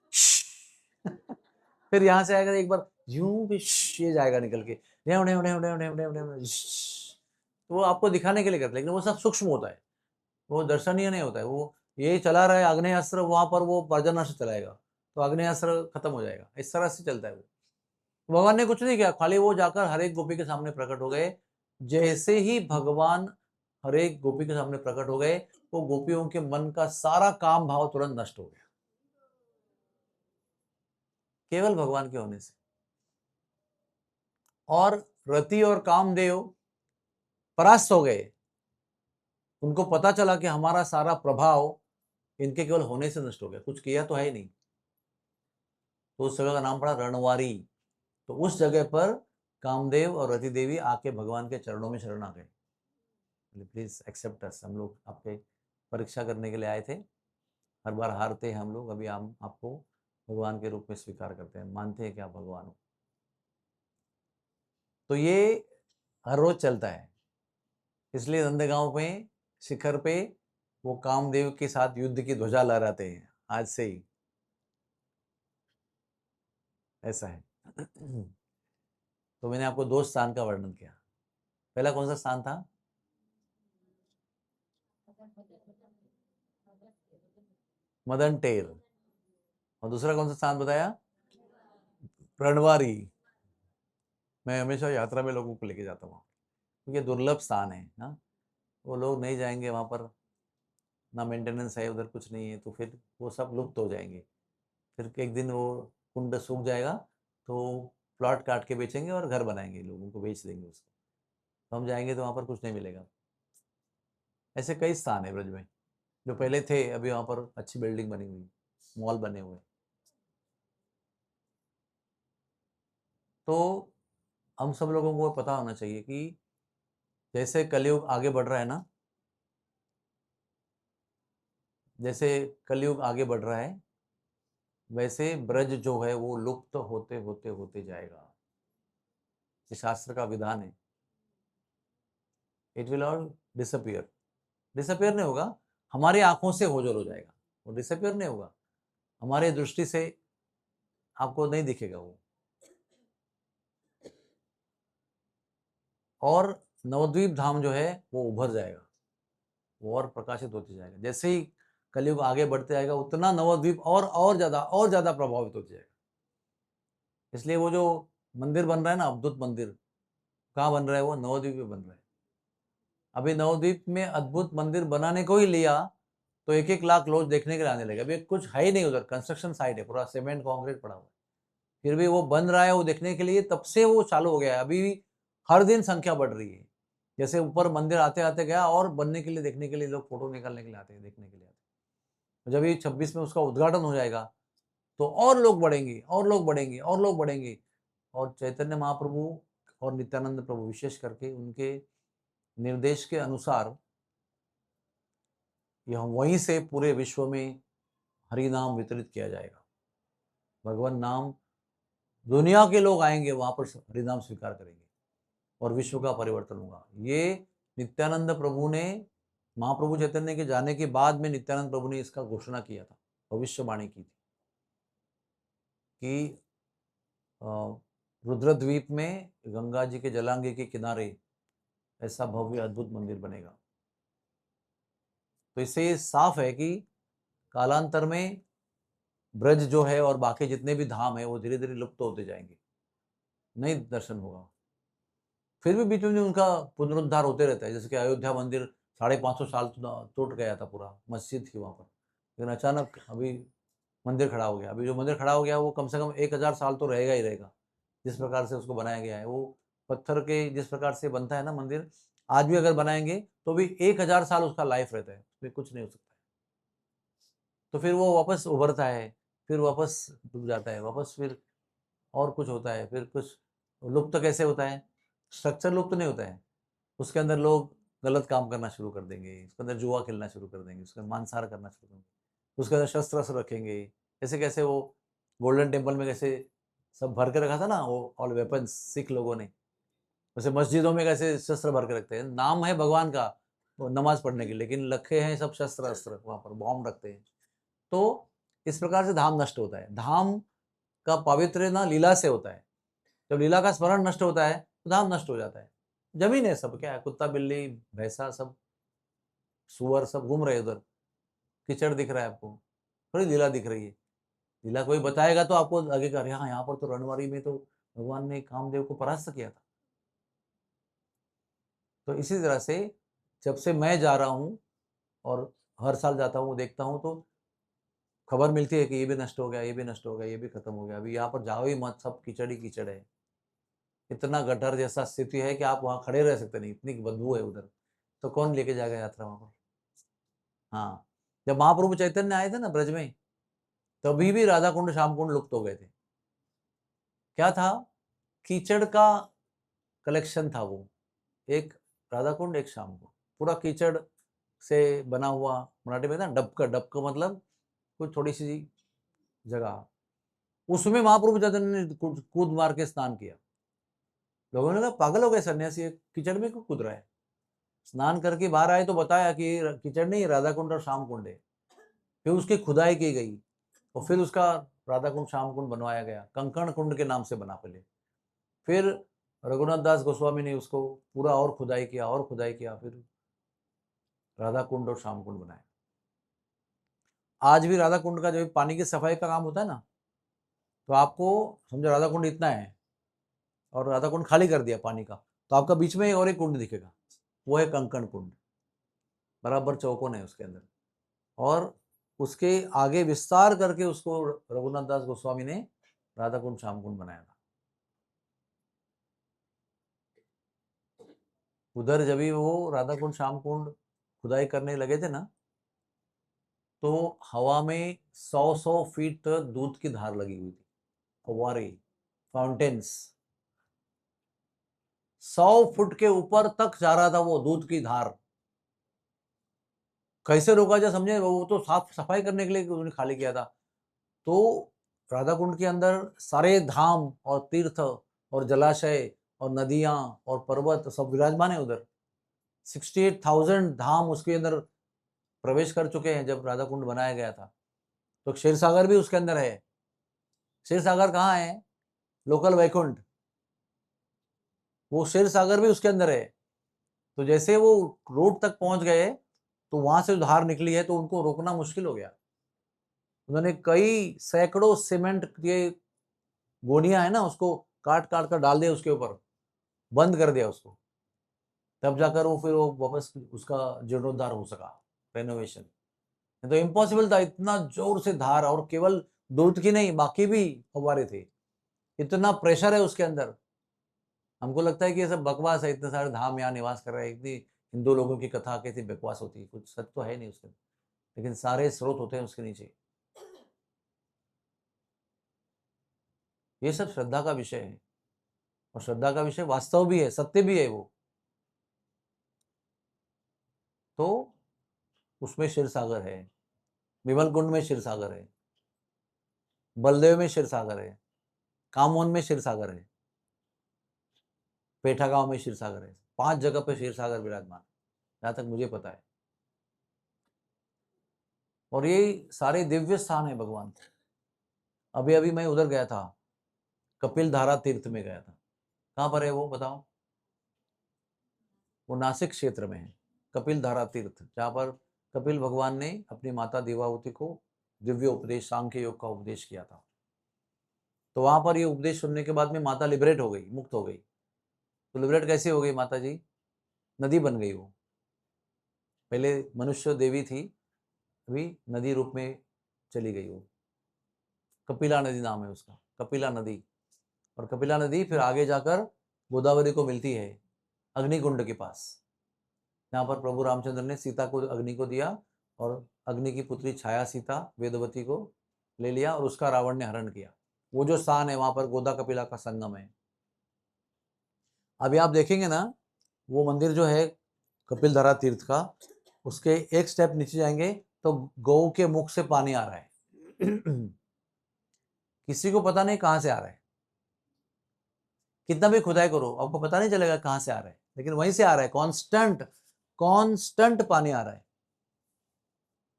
फिर यहाँ से आएगा एक बार ज्यू, फिर ये जाएगा निकल के, तो वो आपको दिखाने के लिए करते, लेकिन वो सब सूक्ष्म होता है, वो दर्शनीय नहीं होता है। वो ये चला रहा है आग्नेयास्त्र, वहां पर वो पर्जन्यास्त्र चलाएगा तो आग्नेयास्त्र खत्म हो जाएगा, इस तरह से चलता है वो। भगवान ने कुछ नहीं किया, खाली वो जाकर हर एक गोपी के सामने प्रकट हो गए। जैसे ही भगवान हर एक गोपी के सामने प्रकट हो गए, वो गोपियों के मन का सारा काम भाव तुरंत नष्ट हो गया, केवल भगवान के होने से। और रति और कामदेव परास्त हो गए, उनको पता चला कि हमारा सारा प्रभाव इनके केवल होने से नष्ट हो गया, कुछ किया तो है ही नहीं। तो उस जगह का नाम पड़ा रणवारी। तो उस जगह पर कामदेव और रति देवी आके भगवान के चरणों में शरण आ गए, प्लीज एक्सेप्ट अस, हम लोग आपके परीक्षा करने के लिए आए थे, हर बार हारते हैं हम लोग, अभी हम आपको भगवान के रूप में स्वीकार करते हैं, मानते हैं कि आप भगवान हो। तो ये हर रोज चलता है। इसलिए नंदगांव में शिखर पे वो कामदेव के साथ युद्ध की ध्वजा लहराते हैं आज से ही, ऐसा है। तो मैंने आपको 2 स्थान का वर्णन किया। पहला कौन सा स्थान था? मदन टेल। और दूसरा कौन सा स्थान बताया? रणवारी। मैं हमेशा यात्रा में लोगों को लेके जाता हूँ क्योंकि दुर्लभ स्थान है ना, वो लोग नहीं जाएंगे वहाँ पर, ना मेंटेनेंस है उधर, कुछ नहीं है, तो फिर वो सब लुप्त हो जाएंगे। फिर एक दिन वो कुंड सूख जाएगा तो प्लॉट काट के बेचेंगे और घर बनाएंगे, लोगों को बेच देंगे उसको। तो हम जाएंगे तो वहाँ पर कुछ नहीं मिलेगा। ऐसे कई स्थान है ब्रज में जो पहले थे, अभी वहाँ पर अच्छी बिल्डिंग बनी हुई, मॉल बने हुए। तो हम सब लोगों को पता होना चाहिए कि जैसे कलयुग आगे बढ़ रहा है ना, जैसे कलयुग आगे बढ़ रहा है, वैसे ब्रज जो है वो लुप्त होते होते होते जाएगा। ये शास्त्र का विधान है। It will all disappear. Disappear नहीं होगा, हमारी आंखों से ओझल हो जाएगा। वो डिसअपियर नहीं होगा, हमारे दृष्टि से आपको नहीं दिखेगा वो। और नवद्वीप धाम जो है वो उभर जाएगा, वो और प्रकाशित होते जाएगा। जैसे ही कलयुग आगे बढ़ते जाएगा उतना नवद्वीप और ज्यादा प्रभावित होते जाएगा। इसलिए वो जो मंदिर बन रहा है ना, अद्भुत मंदिर, कहाँ बन रहा है? वो नवद्वीप में बन रहा है। अभी नवद्वीप में अद्भुत मंदिर बनाने को ही लिया तो 1-1 लाख लोग देखने के लिए आने लगे। अभी कुछ है ही नहीं उधर, कंस्ट्रक्शन साइट है, पूरा सीमेंट कंक्रीट पड़ा हुआ है, फिर भी वो बन रहा है वो देखने के लिए। तब से वो चालू हो गया है, अभी हर दिन संख्या बढ़ रही है। जैसे ऊपर मंदिर आते आते गया और बनने के लिए, देखने के लिए लोग फोटो निकालने के लिए आते हैं, देखने के लिए आते हैं। जब ये 26 में उसका उद्घाटन हो जाएगा तो और लोग बढ़ेंगे और लोग बढ़ेंगे और लोग बढ़ेंगे। और चैतन्य महाप्रभु और नित्यानंद प्रभु विशेष करके उनके निर्देश के अनुसार यह वहीं से पूरे विश्व में हरि नाम वितरित किया जाएगा। भगवान नाम, दुनिया के लोग आएंगे वहां पर हरि नाम स्वीकार करेंगे और विश्व का परिवर्तन होगा। ये नित्यानंद प्रभु ने, महाप्रभु चैतन्य के जाने के बाद में नित्यानंद प्रभु ने इसका घोषणा किया था, भविष्यवाणी की थी कि रुद्रद्वीप में गंगा जी के जलांगे के किनारे ऐसा भव्य अद्भुत मंदिर बनेगा। तो इससे ये साफ है कि कालांतर में ब्रज जो है और बाकी जितने भी धाम है वो धीरे धीरे लुप्त होते जाएंगे, नहीं दर्शन होगा। फिर भी बीच में उनका पुनरुद्धार होते रहता है। जैसे कि अयोध्या मंदिर 550 साल टूट गया था, पूरा मस्जिद थी वहाँ पर, लेकिन अचानक अभी मंदिर खड़ा हो गया। अभी जो मंदिर खड़ा हो गया वो कम से कम 1000 साल तो रहेगा ही रहेगा, जिस प्रकार से उसको बनाया गया है। वो पत्थर के जिस प्रकार से बनता है ना मंदिर, आज भी अगर बनाएंगे तो भी 1000 साल उसका लाइफ रहता है, उसमें कुछ नहीं हो सकता है। तो फिर वो वापस उभरता है, फिर वापस डूब जाता है, वापस फिर और कुछ होता है, फिर कुछ लुप्त कैसे होता है? स्ट्रक्चर लुप्त नहीं होता है, उसके अंदर लोग गलत काम करना शुरू कर देंगे, उसके अंदर जुआ खेलना शुरू कर देंगे, उसके अंदर मांसाहार करना शुरू कर देंगे, उसके अंदर शस्त्र अस्त्र रखेंगे। जैसे कैसे वो गोल्डन टेम्पल में कैसे सब भर के रखा था ना, वो ऑल वेपन्स सिख लोगों ने, वैसे मस्जिदों में कैसे शस्त्र भर के रखते हैं। नाम है भगवान का वो नमाज पढ़ने के, लेकिन रखे हैं सब शस्त्र अस्त्र, वहाँ पर बॉम्ब रखते हैं। तो इस प्रकार से धाम नष्ट होता है। धाम का पवित्र ना लीला से होता है। जब लीला का स्मरण नष्ट होता है तो धाम नष्ट हो जाता है। जमीन है, सब क्या है, कुत्ता बिल्ली भैंसा सब सुअर सब घूम रहे उधर, कीचड़ दिख रहा है आपको, थोड़ी लीला दिख रही है। लीला कोई बताएगा तो आपको लगेगा अरे हाँ, यहाँ पर तो रणवारी में तो भगवान ने कामदेव को परास्त किया था। तो इसी तरह से जब से मैं जा रहा हूँ और हर साल जाता हूँ देखता हूँ, तो खबर मिलती है कि ये भी नष्ट हो गया, ये भी नष्ट हो गया, ये भी खत्म हो गया। अभी यहाँ पर जाओ ही मत, सब कीचड़ ही कीचड़ है, इतना गटर जैसा स्थिति है कि आप वहाँ खड़े रह सकते नहीं, इतनी बदबू है उधर। तो कौन लेके जाएगा यात्रा वहाँ पर? हाँ, जब महाप्रभु चैतन्य आए थे ना ब्रज में, तभी भी राधा कुंड श्याम कुंड लुप्त हो गए थे। क्या था? कीचड़ का कलेक्शन था वो, एक राधा कुंड एक श्याम कुंड, पूरा कीचड़ से बना हुआ। मराठी में था डबका, डबका मतलब कोई थोड़ी सी जगह, उसमें महाप्रभु चैतन्य ने कूद मार के स्नान किया। लोगों ने कहा पागल हो गए सन्यासी, ये कीचड़ में क्यों कूद रहा है। स्नान करके बाहर आए तो बताया कि कीचड़ नहीं, राधा कुंड और श्याम कुंड है। फिर उसकी खुदाई की गई और फिर उसका राधा कुंड श्याम कुंड बनवाया गया, कंकण कुंड के नाम से बना पहले। फिर रघुनाथ दास गोस्वामी ने उसको पूरा और खुदाई किया और खुदाई किया, फिर राधा कुंड और श्याम कुंड बनाया। आज भी राधा कुंड का जो पानी की सफाई का काम होता है ना, तो आपको समझो राधा कुंड इतना है और राधा कुंड खाली कर दिया पानी का, तो आपका बीच में और एक कुंड दिखेगा, वो है कंकण कुंड, बराबर चौकोन है उसके अंदर। और उसके आगे विस्तार करके उसको रघुनाथ दास गोस्वामी ने राधा कुंड श्याम कुंड बनाया था। उधर जब भी वो राधा कुंड श्याम कुंड खुदाई करने लगे थे ना, तो हवा में 100 फीट तक दूध की धार लगी हुई थी, फव्वारे, फाउंटेन्स 100 फुट के ऊपर तक जा रहा था वो दूध की धार। कैसे रोका जाए समझे, वो तो साफ सफाई करने के लिए उन्होंने खाली किया था। तो राधा कुंड के अंदर सारे धाम और तीर्थ और जलाशय और नदियां और पर्वत सब विराजमान है उधर। 68,000 धाम उसके अंदर प्रवेश कर चुके हैं जब राधा कुंड बनाया गया था। तो क्षीर सागर भी उसके अंदर है। क्षीर सागर कहाँ है? लोकल वैकुंठ, वो क्षीर सागर भी उसके अंदर है। तो जैसे वो रोड तक पहुंच गए तो वहां से धार निकली है, तो उनको रोकना मुश्किल हो गया। उन्होंने कई सैकड़ों सीमेंट के गोनियां है ना, उसको काट काट कर डाल दिया उसके ऊपर, बंद कर दिया उसको, तब जाकर वो फिर वो वापस उसका जीर्णोद्धार हो सका, रेनोवेशन। तो इम्पॉसिबल था, इतना जोर से धार, और केवल दूध की नहीं बाकी भी फव्वारे थे, इतना प्रेशर है उसके अंदर। हमको लगता है कि ये सब बकवास है, इतने सारे धाम यहाँ निवास कर रहे हैं, इतनी हिंदू लोगों की कथा कैसी बकवास होती है, कुछ सच तो है नहीं उसके, लेकिन सारे स्रोत होते हैं उसके नीचे। ये सब श्रद्धा का विषय है, और श्रद्धा का विषय वास्तव भी है, सत्य भी है वो। तो उसमें क्षीर सागर है, विमल कुंड में क्षीर सागर है, बलदेव में क्षीर सागर है, कामोन में क्षीर सागर है, पेठा गांव में क्षीर सागर है। 5 जगह पे क्षीर सागर विराजमान, जहां तक मुझे पता है। और ये सारे दिव्य स्थान है भगवान। अभी अभी मैं उधर गया था, कपिल धारा तीर्थ में गया था। कहाँ पर है वो बताओ? वो नासिक क्षेत्र में है, कपिल धारा तीर्थ, जहाँ पर कपिल भगवान ने अपनी माता देवावती को दिव्य उपदेश, सांख्य योग का उपदेश किया था। तो वहां पर ये उपदेश सुनने के बाद में माता लिबरेट हो गई, मुक्त हो गई। तो लिबरेट कैसे हो गई माता जी? नदी बन गई वो। पहले मनुष्य देवी थी, अभी नदी रूप में चली गई वो। कपिला नदी नाम है उसका, कपिला नदी। और कपिला नदी फिर आगे जाकर गोदावरी को मिलती है अग्निकुंड के पास, जहाँ पर प्रभु रामचंद्र ने सीता को अग्नि को दिया, और अग्नि की पुत्री छाया सीता वेदवती को ले लिया, और उसका रावण ने हरण किया। वो जो स्थान है वहां पर गोदा कपिला का संगम है। अभी आप देखेंगे ना, वो मंदिर जो है कपिलधारा तीर्थ का, उसके एक स्टेप नीचे जाएंगे तो गौ के मुख से पानी आ रहा है। किसी को पता नहीं कहां से आ रहा है, कितना भी खुदाई करो आपको पता नहीं चलेगा कहां से आ रहा है, लेकिन वहीं से आ रहा है, कांस्टेंट कांस्टेंट पानी आ रहा है।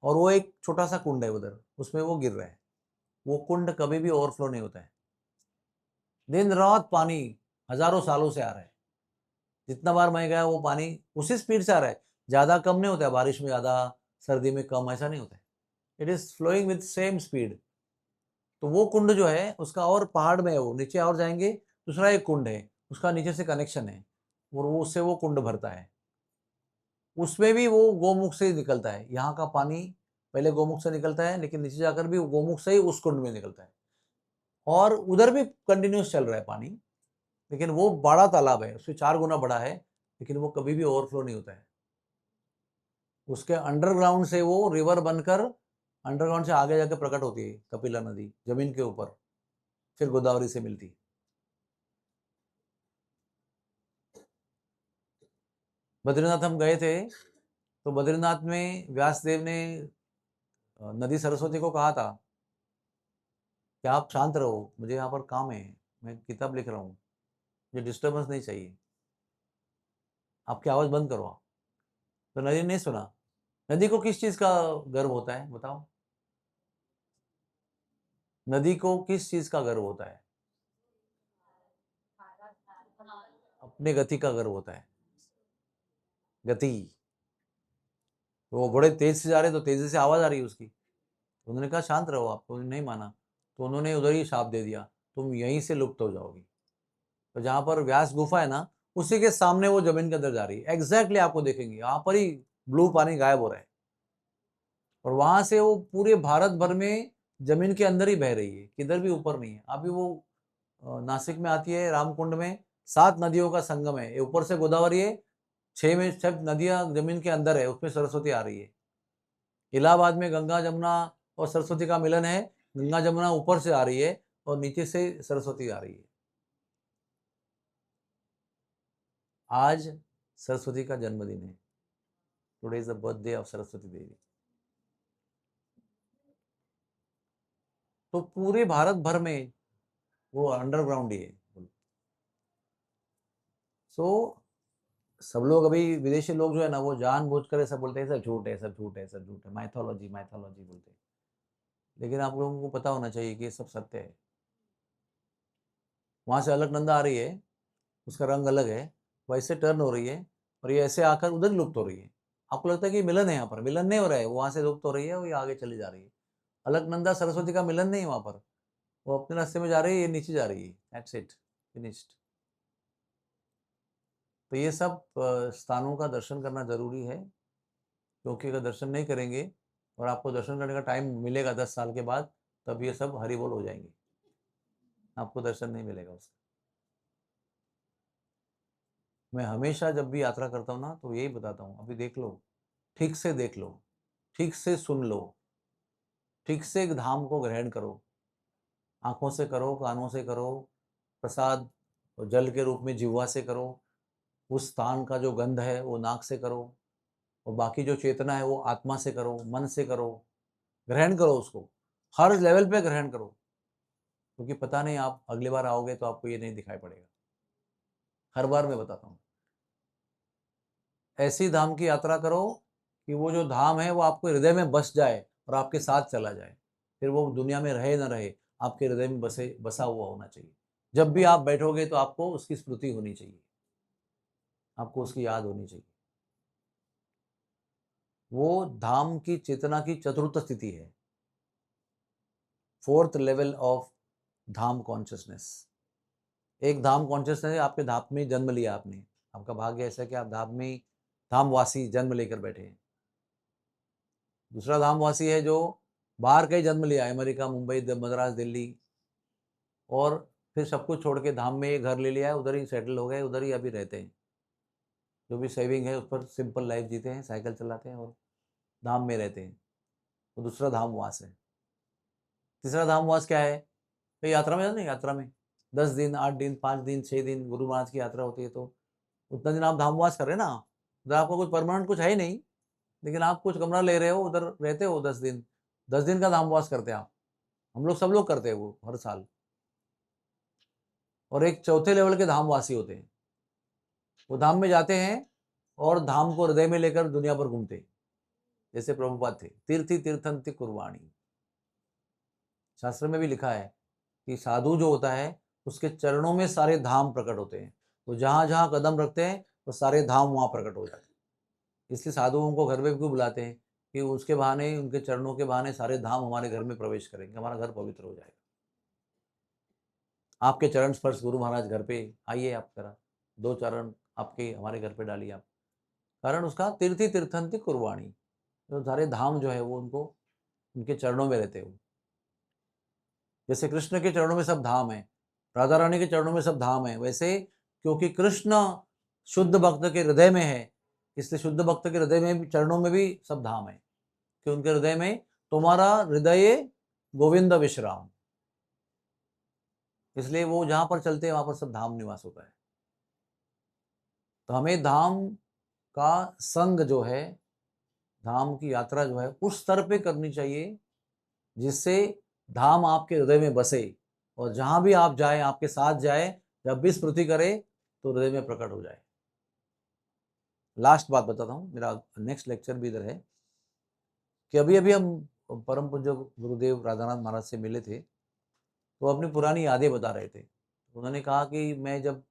और वो एक छोटा सा कुंड है उधर, उसमें वो गिर रहा है। वो कुंड कभी भी ओवरफ्लो नहीं होता है, दिन रात पानी हजारों सालों से आ रहा है। जितना बार मैं गया वो पानी उसी स्पीड से आ रहा है, ज्यादा कम नहीं होता है, बारिश में ज्यादा, सर्दी में कम, ऐसा नहीं होता है। It is flowing with same speed. तो वो कुंड जो है उसका, और पहाड़ में है वो, नीचे और जाएंगे दूसरा एक कुंड है, उसका नीचे से कनेक्शन है, और वो उससे वो कुंड भरता है। उसमें भी वो गोमुख से ही निकलता है, यहाँ का पानी पहले गोमुख से निकलता है, लेकिन नीचे जाकर भी गोमुख से ही उस कुंड में निकलता है। और उधर भी कंटिन्यूस चल रहा है पानी, लेकिन वो बड़ा तालाब है, उससे 4 गुना बड़ा है, लेकिन वो कभी भी ओवरफ्लो नहीं होता है। उसके अंडरग्राउंड से वो रिवर बनकर अंडरग्राउंड से आगे जाके प्रकट होती है कपिला नदी, जमीन के ऊपर, फिर गोदावरी से मिलती है। बद्रीनाथ हम गए थे, तो बद्रीनाथ में व्यासदेव ने नदी सरस्वती को कहा था कि आप शांत रहो, मुझे यहाँ पर काम है, मैं किताब लिख रहा हूँ। मुझे डिस्टर्बेंस नहीं चाहिए। आपकी आवाज़ बंद करो आप। तो नदी नहीं सुना? नदी को किस चीज़ का गर्व होता है बताओ? नदी को किस चीज़ का गर्व होता है? अपने गति का गर्व होता है। गति। वो बड़े तेज से जा रहे तो तेजी से आवाज़ आ रही है उसकी। उन्होंने कहा शांत रहो आप, तो नहीं माना, तो उन्होंने उधर ही शाप दे दिया, तुम यहीं से लुप्त हो जाओगी। तो जहाँ पर व्यास गुफा है ना, उसी के सामने वो जमीन के अंदर जा रही है। एग्जैक्टली आपको देखेंगे यहाँ पर ही ब्लू पानी गायब हो रहा है, और वहां से वो पूरे भारत भर में जमीन के अंदर ही बह रही है, किधर भी ऊपर नहीं है। अभी वो नासिक में आती है, रामकुंड में 7 नदियों का संगम है। ये ऊपर से गोदावरी है, 6 में 6 नदियां जमीन के अंदर है, उसमें सरस्वती आ रही है। इलाहाबाद में गंगा जमुना और सरस्वती का मिलन है। गंगा जमुना ऊपर से आ रही है और नीचे से सरस्वती आ रही है। आज सरस्वती का जन्मदिन है। Today is the birthday of Saraswati Devi. तो पूरे भारत भर में वो अंडरग्राउंड ही है। सो सब लोग अभी विदेशी लोग जो है ना, वो जानबूझकर ऐसा बोलते हैं सब झूठ है, सब झूठ है, सब झूठ है, माइथोलॉजी माइथोलॉजी बोलते हैं। लेकिन आप लोगों को पता होना चाहिए कि ये सब सत्य है। वहां से अलकनंदा आ रही है, उसका रंग अलग है, वैसे टर्न हो रही है, और ये ऐसे आकर उधर लुप्त हो रही है। आपको लगता है कि मिलन है, यहाँ पर मिलन नहीं हो रहा है, वो वहां से लुप्त हो रही है, वो ये आगे चली जा रही है। अलकनंदा सरस्वती का मिलन नहीं है वहां पर, वो अपने रास्ते में जा रही है, ये नीचे जा रही है। That's it, finished. तो ये सब स्थानों का दर्शन करना जरूरी है, क्योंकि अगर दर्शन नहीं करेंगे और आपको दर्शन करने का टाइम मिलेगा 10 साल के बाद, तब ये सब हरी बोल हो जाएंगे, आपको दर्शन नहीं मिलेगा उसका। मैं हमेशा जब भी यात्रा करता हूँ ना, तो यही बताता हूँ, अभी देख लो, ठीक से देख लो, ठीक से सुन लो, ठीक से धाम को ग्रहण करो। आंखों से करो, कानों से करो, प्रसाद और जल के रूप में जिह्वा से करो, उस स्थान का जो गंध है वो नाक से करो, और बाकी जो चेतना है वो आत्मा से करो, मन से करो, ग्रहण करो उसको, हर लेवल पे ग्रहण करो। क्योंकि पता नहीं आप अगली बार आओगे तो आपको ये नहीं दिखाई पड़ेगा। हर बार मैं बताता हूँ, ऐसी धाम की यात्रा करो कि वो जो धाम है वो आपको हृदय में बस जाए और आपके साथ चला जाए। फिर वो दुनिया में रहे ना रहे, आपके हृदय में बसा हुआ होना चाहिए। जब भी आप बैठोगे तो आपको उसकी स्मृति होनी चाहिए, आपको उसकी याद होनी चाहिए। वो धाम की चेतना की चतुर्थ स्थिति है, 4th level of Dham consciousness. एक धाम कॉन्शियसनेस है, आपके धाम में जन्म लिया आपने, आपका भाग्य ऐसा है कि आप धाम में धामवासी जन्म लेकर बैठे हैं। दूसरा धामवासी है जो बाहर कहीं जन्म लिया, अमेरिका, मुंबई, मद्रास, दिल्ली, और फिर सब कुछ छोड़ के धाम में घर ले लिया है, उधर ही सेटल हो गए, उधर ही अभी रहते हैं। जो भी सेविंग है उस पर सिंपल लाइफ जीते हैं, साइकिल चलाते हैं और धाम में रहते हैं। तो दूसरा धामवास है। तीसरा धामवास क्या है? तो यात्रा में जाते हैं, यात्रा में 10 दिन, 8 दिन, 5 दिन, 6 दिन गुरु महाराज की यात्रा होती है, तो उतना दिन आप धामवास कर रहे हैं ना। उधर आपको कुछ परमानेंट कुछ है ही नहीं, लेकिन आप कुछ कमरा ले रहे हो, उधर रहते हो 10 दिन। 10 दिन का धामवास करते हैं आप। हम लोग सब लोग करते हैं वो हर साल। और एक चौथे लेवल के धामवासी होते हैं, वो धाम में जाते हैं और धाम को हृदय में लेकर दुनिया पर घूमते हैं, जैसे प्रभुपाद थे, तीर्थी तीर्थंति कुर्बाणी। शास्त्र में भी लिखा है कि साधु जो होता है उसके चरणों में सारे धाम प्रकट होते हैं, तो जहां जहां कदम रखते हैं तो सारे धाम वहां प्रकट हो जाते हैं। इसलिए साधुओं को घर में क्यों बुलाते हैं? कि उसके बहाने, उनके चरणों के बहाने सारे धाम हमारे घर में प्रवेश करेंगे, हमारा घर पवित्र हो जाएगा। आपके चरण स्पर्श गुरु महाराज घर पे आइए, आप करा 2 चरण आपके हमारे घर पे डालिए आप। कारण उसका तीर्थी तीर्थंति कुर्बाणी, तो सारे धाम जो है वो उनको, उनके चरणों में रहते हो। जैसे कृष्ण के चरणों में सब धाम है, राधा रानी के चरणों में सब धाम है, वैसे क्योंकि कृष्ण शुद्ध भक्त के हृदय में है, इसलिए शुद्ध भक्त के हृदय में, चरणों में भी सब धाम है। कि उनके हृदय में तुम्हारा हृदय गोविंद विश्राम, इसलिए वो जहां पर चलते हैं वहां पर सब धाम निवास होता है। तो हमें धाम का संग जो है, धाम की यात्रा जो है उस स्तर पे करनी चाहिए जिससे धाम आपके हृदय में बसे, और जहां भी आप जाए आपके साथ जाए। जब भी स्मृति करे तो हृदय में प्रकट हो जाए। लास्ट बात बताता हूँ, मेरा नेक्स्ट लेक्चर भी इधर है कि अभी अभी हम परम पूज्य गुरुदेव राधानाथ महाराज से मिले थे, तो अपनी पुरानी यादें बता रहे थे। उन्होंने कहा कि मैं जब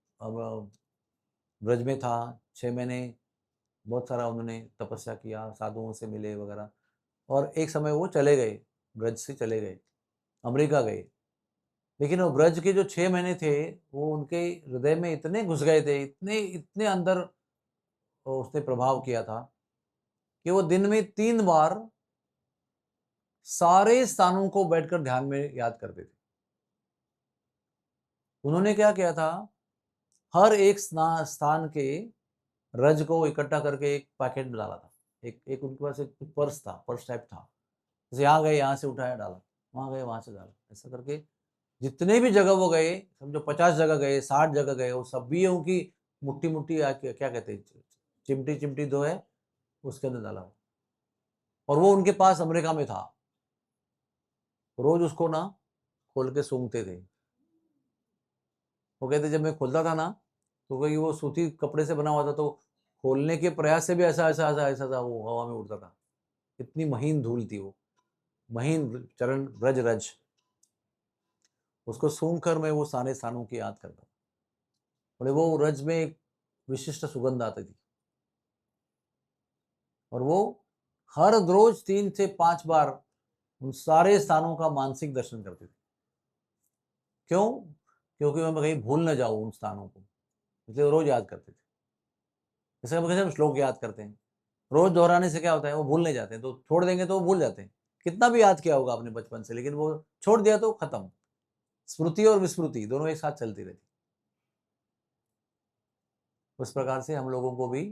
ब्रज में था 6 महीने, बहुत सारा उन्होंने तपस्या किया, साधुओं से मिले वगैरह, और एक समय वो चले गए, ब्रज से चले गए, अमेरिका गए। लेकिन वो ब्रज के जो 6 महीने थे वो उनके हृदय में इतने घुस गए थे, इतने इतने अंदर उसने प्रभाव किया था कि वो दिन में 3 बार सारे स्थानों को बैठकर ध्यान में याद करते थे। उन्होंने क्या किया था, हर एक स्थान के रज को इकट्ठा करके एक पैकेट में डाला था। एक उनके पास एक पर्स था, पर्स टाइप था, जैसे यहाँ गए यहाँ से उठाया डाला, वहां गए वहां से डाला, ऐसा करके जितने भी जगह वो गए, समझो 50 जगह गए, 60 जगह गए, वो सभी उनकी मुट्ठी मुट्ठी क्या कहते हैं, चिमटी चिमटी दो है, उसके अंदर डाला। और वो उनके पास अमेरिका में था, रोज उसको ना खोल के सूंघते थे। वो कहते जब मैं खोलता था ना, तो कहीं वो सूती कपड़े से बना हुआ था, तो खोलने के प्रयास से भी ऐसा ऐसा ऐसा ऐसा था, वो हवा में उड़ता था। इतनी महीन धूल थी वो, महीन चरण ब्रज रज। उसको सूंघ कर मैं वो सारे स्थानों की याद करता। बोले वो रज में एक विशिष्ट सुगंध आती थी, और वो हर रोज 3 से 5 बार उन सारे स्थानों का मानसिक दर्शन करते थे। क्यों? क्योंकि मैं कहीं भूल न जाऊं उन स्थानों को, इसलिए वो रोज याद करते थे। जैसे हम कैसे हम श्लोक याद करते हैं, रोज दोहराने से क्या होता है, वो भूल नहीं जाते हैं, तो छोड़ देंगे तो वो भूल जाते हैं। कितना भी याद किया होगा आपने बचपन से, लेकिन वो छोड़ दिया तो खत्म। स्मृति और विस्मृति दोनों एक साथ चलती रहती। उस प्रकार से हम लोगों को भी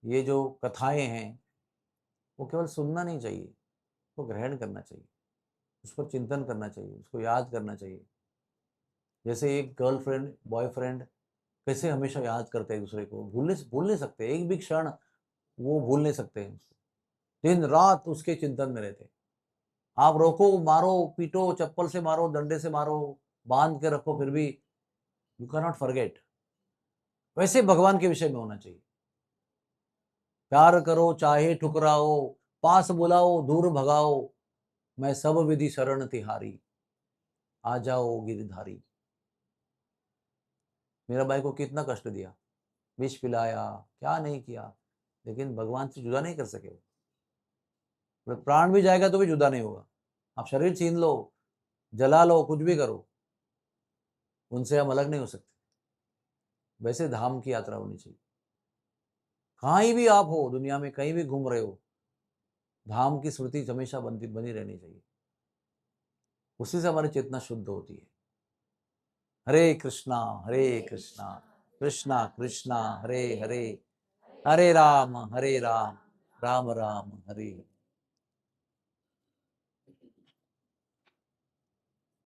ये जो कथाएं हैं वो केवल सुनना नहीं चाहिए, उसको ग्रहण करना चाहिए, उस पर चिंतन करना चाहिए, उसको याद करना चाहिए। जैसे एक गर्लफ्रेंड बॉयफ्रेंड कैसे हमेशा याद करते हैं दूसरे को, भूल नहीं सकते, एक भी क्षण वो भूल नहीं सकते हैं उसको। दिन रात उसके चिंतन में रहते हैं। आप रोको, मारो, पीटो, चप्पल से मारो, डंडे से मारो, बांध के रखो, फिर भी यू कैन नॉट फॉरगेट। वैसे भगवान के विषय में होना चाहिए। प्यार करो चाहे ठुकराओ, पास बुलाओ दूर भगाओ, मैं सब विधि शरण तिहारी, आ जाओ गिरधारी। मेरा भाई को कितना कष्ट दिया, विष पिलाया, क्या नहीं किया, लेकिन भगवान से जुदा नहीं कर सके। प्राण भी जाएगा तो भी जुदा नहीं होगा। आप शरीर छीन लो, जला लो, कुछ भी करो, उनसे हम अलग नहीं हो सकते। वैसे धाम की यात्रा होनी चाहिए। कहीं भी आप हो दुनिया में, कहीं भी घूम रहे हो, धाम की स्मृति हमेशा बनी रहनी चाहिए। उसी से हमारी चेतना शुद्ध होती है। हरे कृष्णा हरे कृष्णा, कृष्णा कृष्णा हरे हरे, हरे राम राम राम हरे